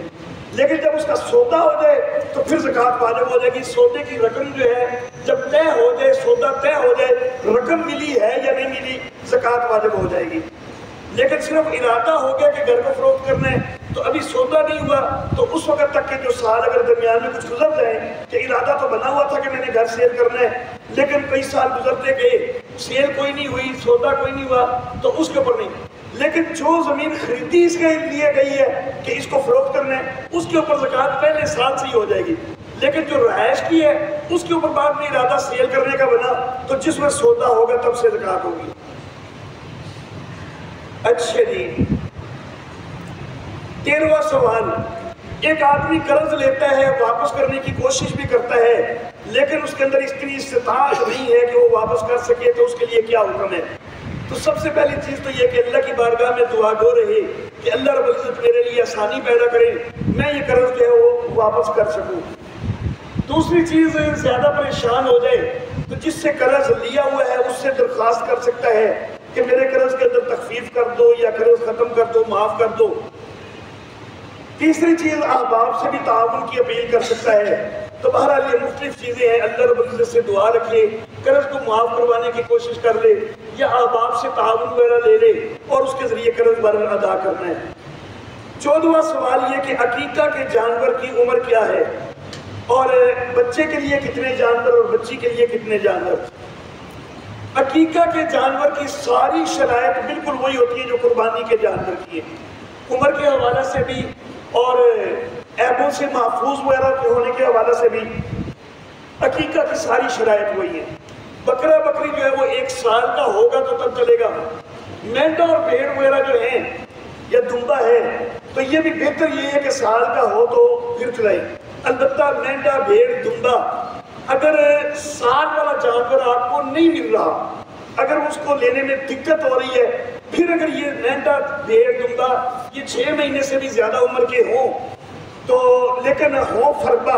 لیکن جب اس کا سودا ہو جائے تو پھر زکوٰۃ واجب ہو جائے گی۔ سودے کی رقم جو ہے جب طے ہو جائے، سودا طے ہو جائے، رقم ملی ہے یا نہیں ملی، زکوٰۃ واجب ہو جائے گی۔ لیکن صرف ارادہ ہو گیا کہ گھر کو فروخت کرنا ہے تو ابھی سودا نہیں ہوا، تو اس وقت تک کے جو سال اگر درمیان میں کچھ گزر جائیں کہ ارادہ تو بنا ہوا تھا کہ میں نے گھر سیل کرنا ہے، لیکن کئی سال گزرتے گئے، سیل کوئی نہیں ہوئی، سودا کوئی نہیں ہوا، تو اس کے اوپر نہیں۔ لیکن جو زمین خریدی اس کے لیے گئی ہے کہ اس کو فروخت کرنا ہے، اس کے اوپر زکوٰۃ پہلے سال سے ہی ہو جائے گی، لیکن جو رہائش کی ہے اس کے اوپر بعد میں ارادہ سیل کرنے کا بنا تو جس میں سودا ہوگا تب سے زکوٰۃ ہوگی۔ اچھا جی، 13واں سوال، ایک آدمی قرض لیتا ہے، واپس کرنے کی کوشش بھی کرتا ہے، لیکن اس کے اندر اتنی استطاعت نہیں ہے کہ وہ واپس کر سکے، تو اس کے لیے کیا حکم ہے؟ تو سب سے پہلی چیز تو یہ کہ اللہ کی بارگاہ میں دعا گو رہے کہ اللہ رب العزت میرے لیے آسانی پیدا کرے، میں یہ قرض جو ہے وہ واپس کر سکوں۔ دوسری چیز، زیادہ پریشان ہو جائے تو جس سے قرض لیا ہوا ہے اس سے درخواست کر سکتا ہے کہ میرے قرض کے اندر تخفیف کر دو یا قرض ختم کر دو، معاف کر دو۔ تیسری چیز، احباب سے بھی تعاون کی اپیل کر سکتا ہے۔ تو بہرحال یہ مختلف چیزیں ہیں، اللہ رب العزت سے دعا رکھے، قرض کو معاف کروانے کی کوشش کر لے یا احباب سے تعاون وغیرہ لے لے اور اس کے ذریعے قرض بھر ادا کرنا ہے۔ 14واں سوال یہ کہ عقیقہ کے جانور کی عمر کیا ہے اور بچے کے لیے کتنے جانور اور بچی کے لیے کتنے جانور؟ عقیقہ کے جانور کی ساری شرائط بالکل وہی ہوتی ہے جو قربانی کے جانور کی ہے، عمر کے حوالے سے بھی اور عیبوں سے محفوظ وغیرہ کے ہونے کے حوالے سے بھی عقیقہ کی ساری شرائط وہی ہے۔ بکرا بکری جو ہے وہ 1 سال کا ہوگا تو تب چلے گا، مینڈا اور بھیڑ وغیرہ جو ہیں یا دمبا ہے تو یہ بھی بہتر یہ ہے کہ سال کا ہو تو پھر چلائے۔ البتہ مینڈا، بھیڑ، دمبا اگر سال والا جانور آپ کو نہیں مل رہا، اگر اس کو لینے میں دقت ہو رہی ہے، پھر اگر یہ مینڈا، بھیڑ، دمبا یہ 6 مہینے سے بھی زیادہ عمر کے ہوں تو لیکن ہوں فربا،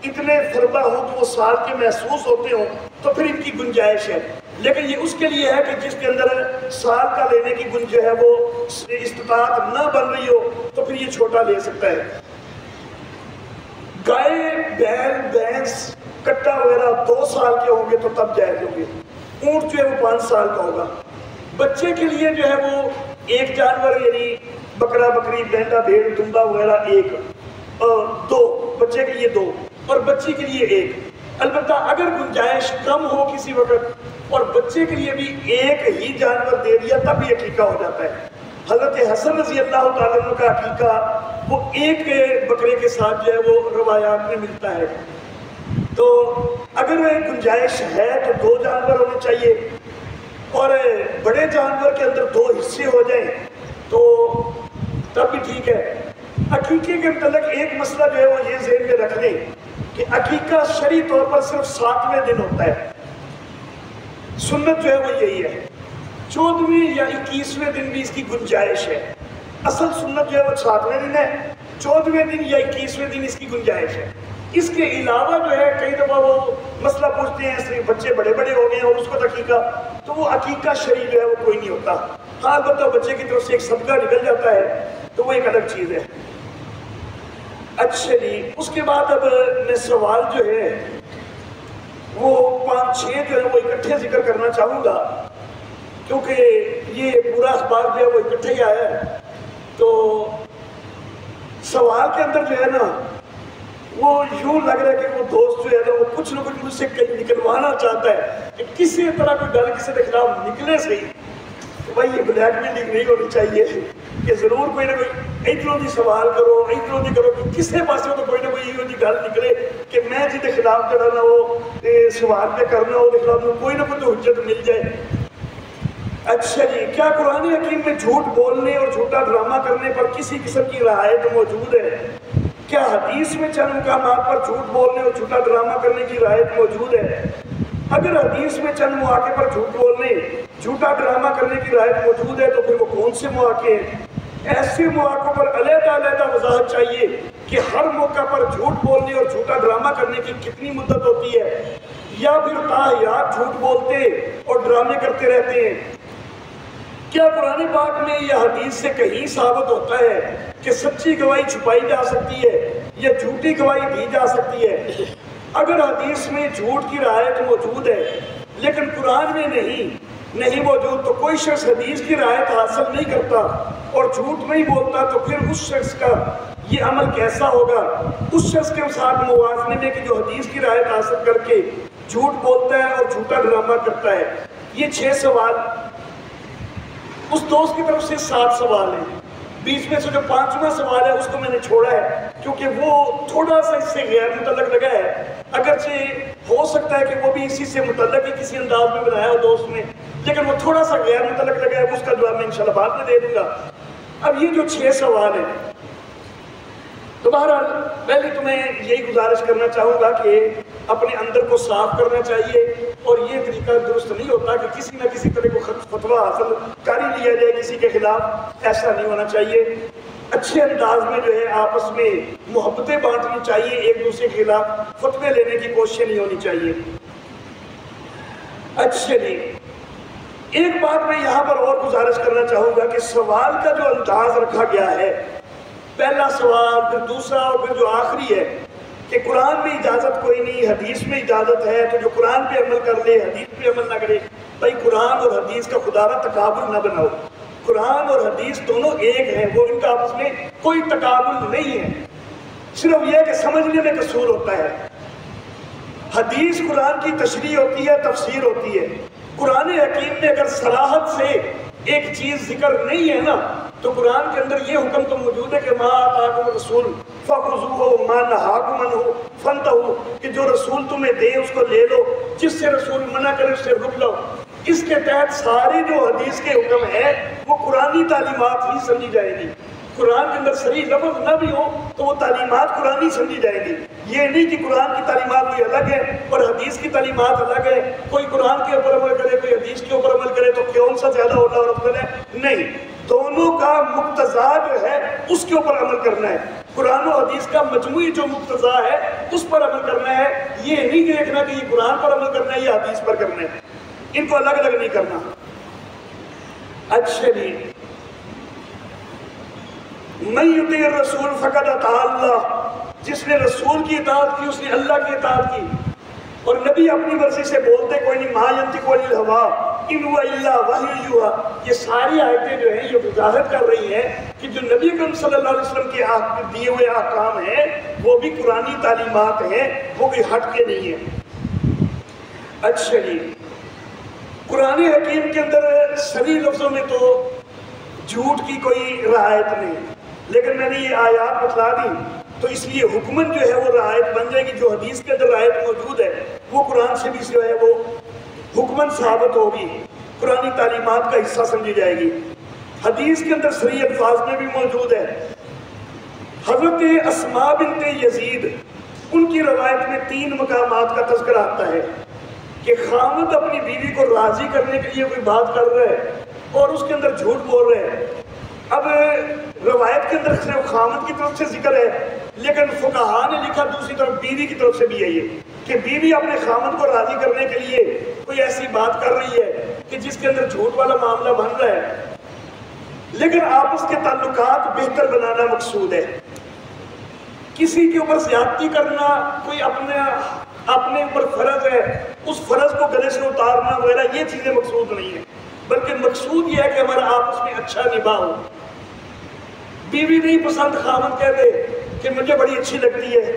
اتنے فربا ہوں تو وہ سال کے محسوس ہوتے ہوں تو پھر ان کی گنجائش ہے، لیکن یہ اس کے لیے ہے کہ جس کے اندر سال کا لینے کی گنجائش ہے وہ استطاعت نہ بن رہی ہو تو پھر یہ چھوٹا لے سکتا ہے۔ گائے، بیل، بھینس، کٹا وغیرہ 2 سال کے ہوں گے تو تب جائز ہوں گے، اونٹ جو ہے وہ 5 سال کا ہوگا۔ بچے کے لیے جو ہے وہ 1 جانور یعنی بکرا بکری، مینڈا، بھیڑ، دمبا وغیرہ 1 اور 2، بچے کے لیے 2 اور بچی کے لیے 1۔ البتہ اگر گنجائش کم ہو کسی وقت اور بچے کے لیے بھی 1 ہی جانور دے دیا تب بھی عقیقہ ہو جاتا ہے۔ حضرت حسن رضی اللہ تعالیٰ عنہ کا عقیقہ وہ 1 بکرے کے ساتھ جو ہے وہ روایات میں ملتا ہے۔ تو اگر گنجائش ہے تو 2 جانور ہونے چاہیے اور بڑے جانور کے اندر 2 حصے ہو جائیں تو تب بھی ٹھیک ہے۔ عقیقے کے متعلق ایک مسئلہ جو ہے وہ یہ ذہن میں رکھ لیں کہ عقیقہ شرعی طور پر صرف 7ویں دن ہوتا ہے، سنت جو ہے وہ یہی ہے۔ 14ویں یا 21ویں دن بھی اس کی گنجائش ہے، اصل سنت جو ہے وہ 7ویں دن ہے، 14ویں دن یا 21ویں دن اس کی گنجائش ہے۔ اس کے علاوہ جو ہے کئی دفعہ وہ مسئلہ پوچھتے ہیں صرف بچے بڑے بڑے ہو گئے ہیں اور اس کو عقیقہ، تو وہ عقیقہ شرعی جو ہے وہ کوئی نہیں ہوتا۔ ہاں البتہ بچے کی طرف سے ایک صدقہ نکل جاتا ہے تو وہ ایک الگ چیز ہے۔ اچھا جی، اس کے بعد اب میں سوال جو ہے وہ 5-6 جو ہے وہ اکٹھے ذکر کرنا چاہوں گا کیونکہ یہ پورا اخبار جو ہے وہ اکٹھے ہی آیا ہے۔ تو سوال کے اندر جو ہے نا وہ یوں لگ رہا ہے کہ وہ دوست جو ہے نا وہ کچھ نہ کچھ مجھ سے نکلوانا چاہتا ہے کہ کسی طرح کوئی گل کسی کے خلاف نکلے صحیح، تو بھائی یہ بلیک میلنگ نہیں ہونی چاہیے کہ ضرور کوئی نہ کوئی ادھروں دی سوال کرو، ادھروں دی کرو، کہ کسی پاسے تو کوئی نہ کوئی یہ گل نکلے کہ میں جی کے خلاف جڑا نا وہ سوال پہ کرنا وہ خلاف کوئی نہ کوئی تو حجت مل جائے۔ اچھا جی، کیا قرآن حکیم میں جھوٹ بولنے اور جھوٹا ڈرامہ کرنے پر کسی قسم کی رعایت موجود ہے؟ کیا حدیث میں چند مقامات پر جھوٹ بولنے اور جھوٹا ڈرامہ کرنے کی رعایت موجود ہے؟ اگر حدیث میں چند مواقع پر جھوٹ بولنے، جھوٹا ڈرامہ کرنے کی رعایت موجود ہے تو پھر وہ کون سے مواقع ہیں؟ ایسے مواقع پر علیحدہ علیحدہ وضاحت چاہیے کہ ہر موقع پر جھوٹ بولنے اور جھوٹا ڈرامہ کرنے کی کتنی مدت ہوتی ہے، یا پھر تاحیات جھوٹ بولتے اور ڈرامے کرتے رہتے ہیں۔ کیا قرآن پاک میں یا حدیث سے کہیں ثابت ہوتا ہے کہ سچی گواہی چھپائی جا سکتی ہے یا جھوٹی گواہی دی جا سکتی ہے؟ اگر حدیث میں جھوٹ کی رعایت موجود ہے لیکن قرآن میں نہیں موجود، تو کوئی شخص حدیث کی رعایت حاصل نہیں کرتا اور جھوٹ نہیں بولتا، تو پھر اس شخص کا یہ عمل کیسا ہوگا؟ اس شخص کے ساتھ موازنے میں کہ جو حدیث کی رعایت حاصل کر کے جھوٹ بولتا ہے اور جھوٹا ڈرامہ کرتا ہے۔ یہ 6 سوال اس دوست کی طرف سے 7 سوال ہیں۔ بیچ میں سے جو 5واں سوال ہے اس کو میں نے چھوڑا ہے کیونکہ وہ تھوڑا سا اس سے غیر متعلق لگا ہے، اگرچہ ہو سکتا ہے کہ وہ بھی اسی سے متعلق ہی کسی انداز میں بنایا ہو دوست نے، لیکن وہ تھوڑا سا غیر متعلق لگا ہے، اس کا جواب میں انشاءاللہ بعد میں دے دوں گا۔ اب یہ جو 6 سوال ہیں، تو بہرحال پہلے تو میں یہی گزارش کرنا چاہوں گا کہ اپنے اندر کو صاف کرنا چاہیے، اور یہ طریقہ درست نہیں ہوتا کہ کسی نہ کسی طرح کو فتویٰ حاصل کر ہی لیا جائے کسی کے خلاف، ایسا نہیں ہونا چاہیے۔ اچھے انداز میں جو ہے آپس میں محبتیں بانٹنی چاہیے، ایک دوسرے کے خلاف فتوے لینے کی کوشش نہیں ہونی چاہیے۔ اچھا جی، ایک بات میں یہاں پر اور گزارش کرنا چاہوں گا کہ سوال کا جو انداز رکھا گیا ہے، پہلا سوال، پھر دوسرا اور پھر جو آخری ہے کہ قرآن میں اجازت کوئی نہیں، حدیث میں اجازت ہے، تو جو قرآن پہ عمل کر لے حدیث پہ عمل نہ کرے۔ بھائی قرآن اور حدیث کا خدا را تقابل نہ بناؤ، قرآن اور حدیث دونوں ایک ہیں، وہ ان کا آپس میں کوئی تقابل نہیں ہے، صرف یہ کہ سمجھنے میں قصور ہوتا ہے۔ حدیث قرآن کی تشریح ہوتی ہے، تفسیر ہوتی ہے۔ قرآن حکیم میں اگر صراحت سے ایک چیز ذکر نہیں ہے نا، تو قرآن کے اندر یہ حکم تو موجود ہے کہ ما آتاکم الرسول فخذوہ وما نہاکم عنہ فانتہوا، کہ جو رسول تمہیں دے اس کو لے لو، جس سے رسول منع کرے اس سے رک لو۔ اس کے تحت سارے جو حدیث کے حکم ہیں وہ قرآنی تعلیمات ہی سمجھی جائے گی۔ قرآن کے اندر صریح لفظ نہ بھی ہو تو وہ تعلیمات قرآنی سمجھی جائے گی۔ یہ نہیں کہ قرآن کی تعلیمات کوئی الگ ہے اور حدیث کی تعلیمات الگ ہے، کوئی قرآن کے اوپر عمل کرے کوئی حدیث کے اوپر عمل کرے تو کون سا زیادہ اولا اور افضل ہے؟ نہیں، دونوں کا مقتضا جو ہے اس کے اوپر عمل کرنا ہے۔ قرآن و حدیث کا مجموعی جو مقتضا ہے اس پر عمل کرنا ہے، یہ نہیں دیکھنا کہ یہ قرآن پر عمل کرنا ہے یا حدیث پر کرنا ہے، ان کو الگ الگ نہیں کرنا۔ اچھا جی، من یطیع الرسول فقد اطاع اللہ، جس نے رسول کی اطاعت کی اس نے اللہ کی اطاعت کی۔ اور نبی اپنی مرضی سے بولتے کوئی نہیں، ما ینطق عن الہوی ان هو الا وحی یوحی۔ یہ ساری آیتیں جو ہیں یہ وضاحت کر رہی ہیں کہ جو نبی اکرم صلی اللہ علیہ وسلم کے دیے ہوئے احکام ہیں وہ بھی قرآنی تعلیمات ہیں، وہ کوئی ہٹ کے نہیں ہیں۔ اچھا جی، قرآن حکیم کے اندر صریح لفظوں میں تو جھوٹ کی کوئی رعایت نہیں، لیکن میں نے یہ آیات بتلا دی تو اس لیے حکمن جو ہے وہ رعایت بن جائے گی۔ جو حدیث کے اندر رعایت موجود ہے وہ قرآن سے بھی جو ہے وہ حکمن ثابت ہوگی، قرآنی تعلیمات کا حصہ سمجھی جائے گی۔ حدیث کے اندر صریح الفاظ میں بھی موجود ہے۔ حضرت اسماء بنت یزید، ان کی روایت میں 3 مقامات کا تذکرہ آتا ہے کہ خامد اپنی بیوی کو راضی کرنے کے لیے کوئی بات کر رہا ہے اور اس کے اندر جھوٹ بول رہے ہیں۔ اب روایت کے اندر صرف خامد کی طرف سے ذکر ہے، لیکن فقہاء نے لکھا دوسری طرف بیوی کی طرف سے بھی ہے یہ کہ بیوی اپنے خامد کو راضی کرنے کے لیے کوئی ایسی بات کر رہی ہے کہ جس کے اندر جھوٹ والا معاملہ بن رہا ہے، لیکن آپس کے تعلقات بہتر بنانا مقصود ہے۔ کسی کے اوپر زیادتی کرنا کوئی اپنے اوپر فرض ہے، اس فرض کو گلے سے اتارنا وغیرہ یہ چیزیں مقصود نہیں ہیں، بلکہ مقصود یہ ہے کہ ہمارا آپس میں اچھا نباہ ہو۔ بیوی نہیں پسند، خامد کہہ دے کہ مجھے بڑی اچھی لگتی ہے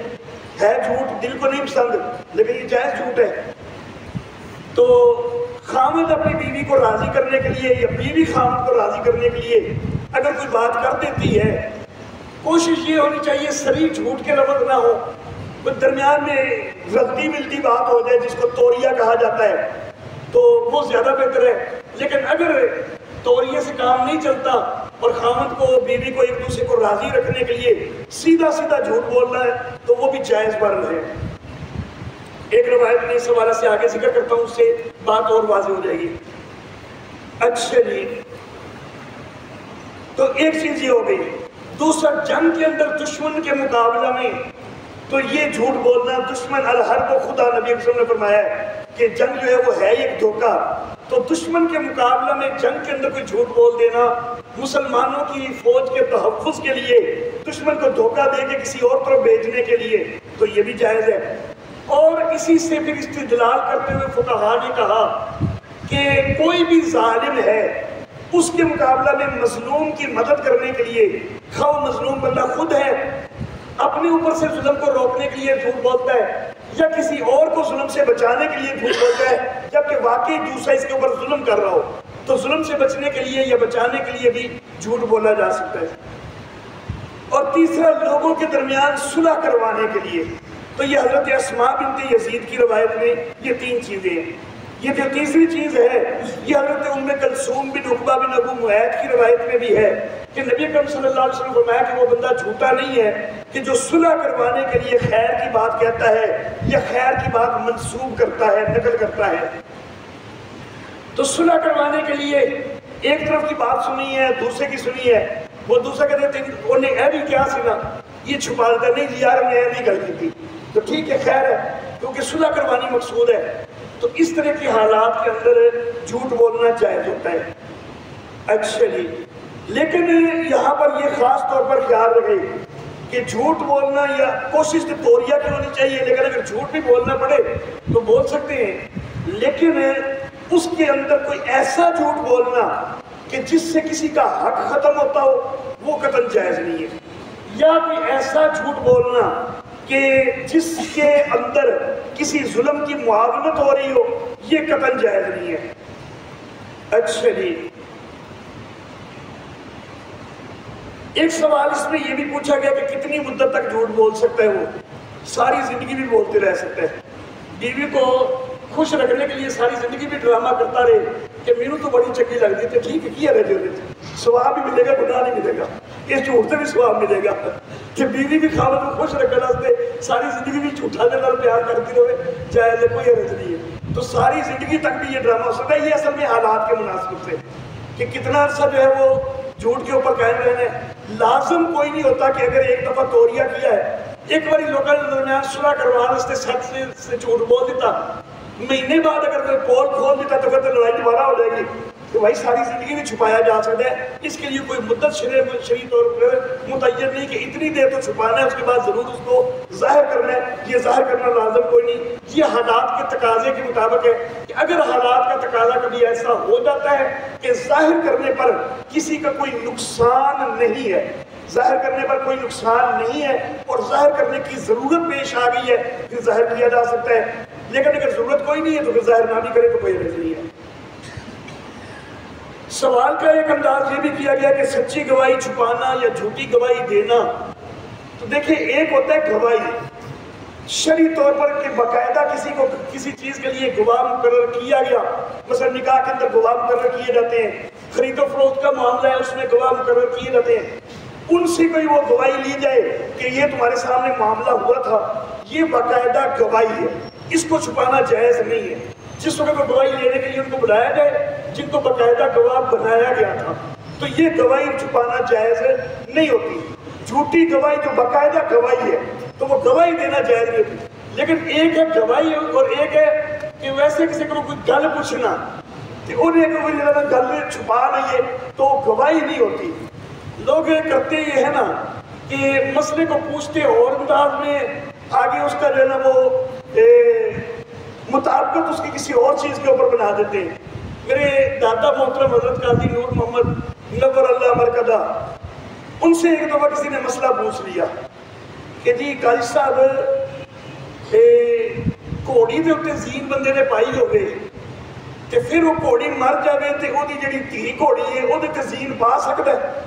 جھوٹ، دل کو نہیں پسند لیکن یہ جائز جھوٹ ہے، تو خامد اپنی بیوی کو راضی کرنے کے لیے یا بیوی خامد کو راضی کرنے کے لیے اگر کوئی بات کر دیتی ہے، کوشش یہ ہونی چاہیے صریح جھوٹ کے لفظ نہ ہو، کوئی درمیان میں رلتی ملتی بات ہو جائے جس کو توریہ کہا جاتا ہے تو وہ زیادہ بہتر ہے۔ لیکن اگر توریہ سے کام نہیں چلتا اور خامد کو بیوی کو ایک دوسرے کو راضی رکھنے کے لیے سیدھا سیدھا جھوٹ بولنا ہے تو وہ بھی جائز برن ہے۔ ایک روایت میں اس حوالے سے آگے ذکر کرتا ہوں، اس سے بات اور واضح ہو جائے گی۔ اچھا جی، تو ایک چیز یہ ہو گئی. دوسرا جنگ کے اندر دشمن کے مقابلہ میں تو یہ جھوٹ بولنا دشمن الحرب و خدا نبی صلی اللہ علیہ وسلم نے فرمایا ہے کہ جنگ جو ہے وہ ہے ایک دھوکہ. تو دشمن کے مقابلہ میں جنگ کے اندر کوئی جھوٹ بول دینا مسلمانوں کی فوج کے تحفظ کے لیے دشمن کو دھوکہ دے کے کسی اور طرف بھیجنے کے لیے تو یہ بھی جائز ہے. اور اسی سے پھر استدلال کرتے ہوئے فقہا نے کہا کہ کوئی بھی ظالم ہے اس کے مقابلہ میں مظلوم کی مدد کرنے کے لیے خواہ مظلوم بندہ خود ہے اپنے اوپر سے ظلم کو روکنے کے لیے جھوٹ بولتا ہے یا کسی اور کو ظلم سے بچانے کے لیے جھوٹ بولتا ہے جبکہ واقعی دوسرا اس کے اوپر ظلم کر رہا ہو تو ظلم سے بچنے کے لیے یا بچانے کے لیے بھی جھوٹ بولا جا سکتا ہے. اور تیسرا لوگوں کے درمیان صلح کروانے کے لیے تو یہ حضرت اسماء بنت یزید کی روایت میں یہ تین چیزیں ہیں. یہ جو تیسری چیز ہے یہ حضرت ام کلثوم بن عقبہ بن ابو معیط کی روایت میں بھی ہے کہ نبی اکرم صلی اللہ علیہ وسلم نے فرمایا کہ وہ بندہ جھوٹا نہیں ہے کہ جو صلح کروانے کے لیے خیر کی بات کہتا ہے یا خیر کی بات منسوب کرتا ہے نقل کرتا ہے. تو صلح کروانے کے لیے ایک طرف کی بات سنی ہے دوسرے کی سنی ہے وہ دوسرا کہتے ہیں انہوں نے اے بھی کیا سنا یہ چھپا دیتا نہیں جی یار میں نہیں گل کی تھی تو ٹھیک ہے خیر ہے کیونکہ صلح کروانی مقصود ہے. تو اس طرح کے حالات کے اندر جھوٹ بولنا جائز ہوتا ہے. اچھا جی لیکن یہاں پر یہ خاص طور پر خیال رکھے کہ جھوٹ بولنا یا کوشش تو توریہ کی ہونی چاہیے لیکن اگر جھوٹ بھی بولنا پڑے تو بول سکتے ہیں لیکن اس کے اندر کوئی ایسا جھوٹ بولنا کہ جس سے کسی کا حق ختم ہوتا ہو وہ قطعاً جائز نہیں ہے یا کوئی ایسا جھوٹ بولنا کہ جس کے اندر کسی ظلم کی معاونت ہو رہی ہو یہ قطعاً جائز نہیں ہے. اچھا جی ایک سوال اس میں یہ بھی پوچھا گیا کہ کتنی مدت تک جھوٹ بول سکتا ہے وہ ساری زندگی بھی بولتے رہ سکتا ہے. بیوی کو خوش رکھنے کے لیے ساری زندگی بھی ڈرامہ کرتا رہے کہ میرے تو بڑی چنگی لگتی تھی ٹھیک ہے کیا رہے جو ثواب بھی ملے گا گناہ نہیں ملے گا اس جھوٹ سے بھی ثواب ملے گا کہ بیوی بھی خاوند کو خوش رکھنے واسطے ساری زندگی بھی جھوٹا دے نال پیار کرتی رہے جائز ہے کوئی حرج نہیں ہے. تو ساری زندگی تک بھی یہ ڈرامہ ہو سکتا ہے. یہ اصل میں حالات کے مناسب سے کہ کتنا عرصہ جو ہے وہ جھوٹ کے اوپر قائم رہنا ہے. لازم کوئی نہیں ہوتا کہ اگر ایک دفعہ توریہ کیا ہے ایک باری لوگوں کے درمیان صلح کروانے واسطے سچ سے جھوٹ بول دیتا مہینے بعد اگر کوئی پول کھول دیتا تو پھر تو لڑائی دوبارہ ہو جائے گی کہ بھائی ساری زندگی میں چھپایا جا سکتا ہے. اس کے لیے کوئی مدت شرعی طور پر متعین نہیں کہ اتنی دیر تو چھپانا ہے اس کے بعد ضرور اس کو ظاہر کرنا ہے. یہ ظاہر کرنا لازم کوئی نہیں. یہ حالات کے تقاضے کے مطابق ہے کہ اگر حالات کا تقاضا کبھی ایسا ہو جاتا ہے کہ ظاہر کرنے پر کسی کا کوئی نقصان نہیں ہے ظاہر کرنے پر کوئی نقصان نہیں ہے اور ظاہر کرنے کی ضرورت پیش آ گئی ہے پھر ظاہر کیا جا سکتا ہے. لیکن اگر ضرورت کوئی نہیں ہے تو پھر ظاہر نہ بھی کرے تو کوئی حرج نہیں ہے. سوال کا ایک انداز یہ بھی کیا گیا کہ سچی گواہی چھپانا یا جھوٹی گواہی دینا. تو دیکھیں ایک ہوتا ہے گواہی شرعی طور پر کہ باقاعدہ کسی کو کسی چیز کے لیے گواہ مقرر کیا گیا مثلا نکاح کے اندر گواہ مقرر کیے جاتے ہیں خرید و فروخت کا معاملہ ہے اس میں گواہ مقرر کیے جاتے ہیں ان سے کوئی وہ گواہی لی جائے کہ یہ تمہارے سامنے معاملہ ہوا تھا یہ باقاعدہ گواہی ہے اس کو چھپانا جائز نہیں ہے. جس وقت وہ گواہی لینے کے لیے ان کو بلایا جائے جن کو باقاعدہ گواہ بنایا گیا تھا تو یہ گواہی چھپانا جائز نہیں ہوتی. جھوٹی گواہی جو باقاعدہ گواہی ہے تو وہ گواہی دینا جائز نہیں ہوتی. لیکن ایک ہے گواہی اور ایک ہے کہ ویسے کسی کو کوئی گل پوچھنا کہ انہیں کوئی گل چھپا نہیں ہے تو گواہی نہیں ہوتی. لوگ کرتے یہ ہے نا کہ مسئلے کو پوچھتے اور انداز میں آگے اس کا جو ہے نا وہ مطابقت اس کی کسی اور چیز کے اوپر بنا دیتے ہیں. میرے دادا محترم حضرت قاضی نور محمد نور اللہ مرکزہ ان سے ایک دفعہ کسی نے مسئلہ پوچھ لیا کہ جی قاضی صاحب گھوڑی دے اتنے زین بندے نے پائی ہوگی تو پھر وہ گھوڑی مر جائے تو وہ جڑی دھی گھوڑی ہے وہ زین پا سکتا ہے.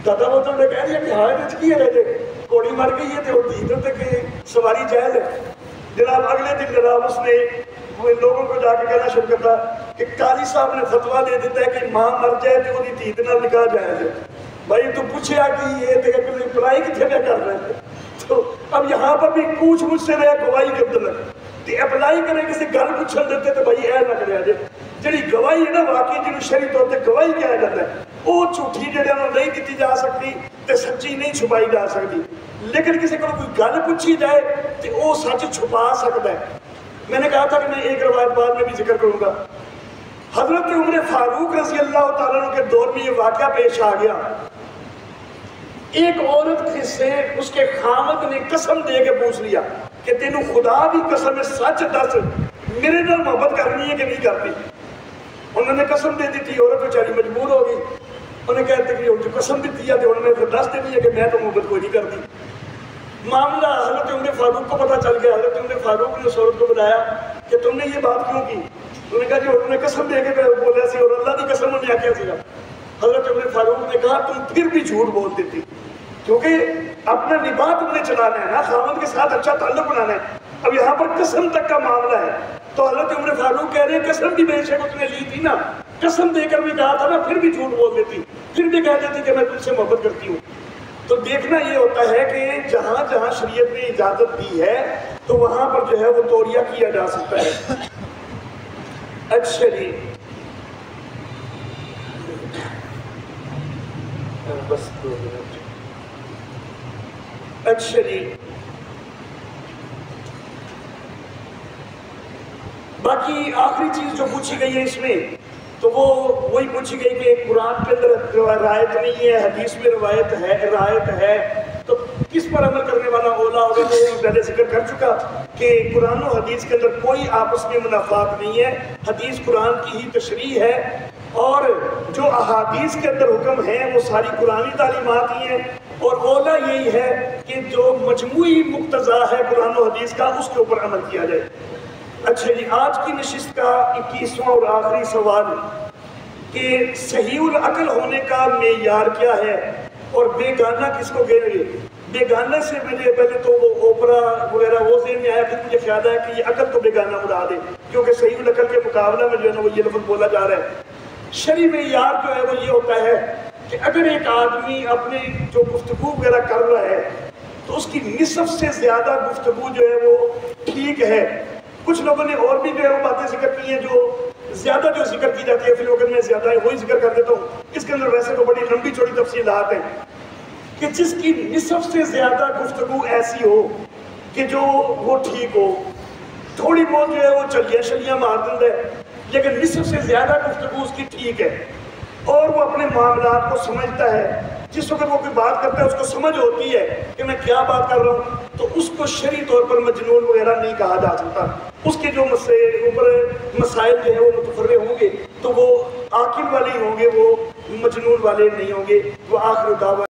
دادا محترم نے کہہ دیا کہ ہاں یہ کی ہے گھوڑی مر گئی ہے تو وہ دھی دے سواری جائز ہے. جناب اگلے دن جناب اس نے لوگوں کو جا کے کہنا شروع کرتا کہ قاضی صاحب نے فتویٰ دے دیتا ہے کہ ماں مر جائے تو وہ دھی نال نکاح جائز ہے. بھائی تو پوچھا کہ یہ اپلائی کتنے پہ کر رہے ہیں تو اب یہاں پر بھی پوچھ مجھ سے رہا گواہی کے اندر تو اپلائی کریں کسی گل پوچھن دیتے تو بھائی اے نہ کرے جی گواہی ہے نا واقعی جنہوں شرعی طور پہ گواہی کیا جاتا ہے وہ جھوٹھی جڑے نہیں دیتی جا سکتی تے سچی نہیں چھپائی جا سکتی، لیکن کسی کو کوئی گل پوچھی جائے تو وہ سچ چھپا سکتا ہے۔ میں نے کہا تھا کہ میں ایک روایت بعد میں بھی ذکر کروں گا۔ حضرت عمر فاروق رضی اللہ تعالیٰ عنہ کے دور میں یہ واقعہ پیش آ گیا، ایک عورت سے اس کے خامد نے قسم دے کے پوچھ لیا کہ تینوں خدا بھی قسم سچ دس میرے نال محبت کرنی ہے کہ نہیں کرنی۔ انہوں نے قسم دے دی تھی، عورت بیچاری مجبور ہو گئی، انہیں کہتے کہ جو قسم دیتی ہے تو انہوں نے پھر دس دینی ہے کہ میں تو محبت کوئی نہیں کرتی۔ معاملہ حضرت عمر فاروق کو پتہ چل گیا، حضرت عمر فاروق نے اس عورت کو بلایا کہ تم نے یہ بات کیوں کی؟ انہوں نے کہا جی انہوں نے قسم دے کے بولیا سی اور اللہ کی قسم انہیں آکھیا سی۔ حضرت عمر فاروق نے کہا تم پھر بھی جھوٹ بول دیتی، کیونکہ اپنا نباہ تم نے چلانا ہے نا، خاوند کے ساتھ اچھا تعلق بنانا ہے۔ اب یہاں پر قسم تک کا معاملہ ہے، تو حضرت عمر فاروق کہہ رہے ہیں قسم بھی بے شک اس نے لی تھی نا، قسم دے کر بھی کہا تھا نا، پھر بھی جھوٹ بول دیتی، پھر بھی کہہ دیتی کہ میں تم سے محبت کرتی ہوں۔ تو دیکھنا یہ ہوتا ہے کہ جہاں جہاں شریعت نے اجازت دی ہے تو وہاں پر جو ہے وہ توڑیا کیا جا سکتا ہے۔ اچھا جی، بس 2 منٹ۔ اچھا جی، باقی آخری چیز جو پوچھی گئی ہے اس میں تو وہ وہی پوچھی گئی کہ قرآن کے اندر روایت نہیں ہے، حدیث میں روایت ہے تو کس پر عمل کرنے والا اولا ہوگا؟ تو میں پہلے ذکر کر چکا کہ قرآن و حدیث کے اندر کوئی آپس میں منافات نہیں ہے، حدیث قرآن کی ہی تشریح ہے، اور جو احادیث کے اندر حکم ہیں وہ ساری قرآنی تعلیمات ہی ہیں، اور اولا یہی ہے کہ جو مجموعی مقتضا ہے قرآن و حدیث کا اس کے اوپر عمل کیا جائے۔ اچھا جی، آج کی نشست کا 21واں اور آخری سوال کہ صحیح العقل ہونے کا معیار کیا ہے اور بیگانہ کس کو کہیں گے؟ بیگانہ سے مجھے پہلے تو وہ اوپرا وغیرہ وہ ذہن میں آیا، پھر مجھے خیال ہے کہ یہ عقل تو بیگانہ اڑا دے، کیونکہ صحیح العقل کے مقابلہ میں جو ہے نا وہ یہ لفظ بولا جا رہا ہے۔ شرعی معیار جو ہے وہ یہ ہوتا ہے کہ اگر ایک آدمی اپنے جو گفتگو وغیرہ کر رہا ہے تو اس کی نصف سے زیادہ گفتگو جو ہے وہ ٹھیک ہے۔ کچھ لوگوں نے اور بھی جو ہے وہ باتیں ذکر کی ہیں جو زیادہ جو ذکر کی جاتی ہے، فی الوقت میں زیادہ ہے وہی ذکر کر دیتا ہوں، اس کے اندر ویسے تو بڑی لمبی چوڑی تفصیلات ہیں کہ جس کی نصف سے زیادہ گفتگو ایسی ہو کہ جو وہ ٹھیک ہو، تھوڑی بہت جو ہے وہ چلیاں شلیاں مار دند ہے لیکن نصف سے زیادہ گفتگو اس کی ٹھیک ہے، اور وہ اپنے معاملات کو سمجھتا ہے، جس وقت وہ کوئی بات کرتا ہے اس کو سمجھ ہوتی ہے کہ میں کیا بات کر رہا ہوں، تو اس کو شرعی طور پر مجنون وغیرہ نہیں کہا جا سکتا۔ اس کے جو مسائل جو ہیں وہ متفرع ہوں گے تو وہ عاقل والے ہوں گے، وہ مجنون والے نہیں ہوں گے۔ وہ آخر دعویٰ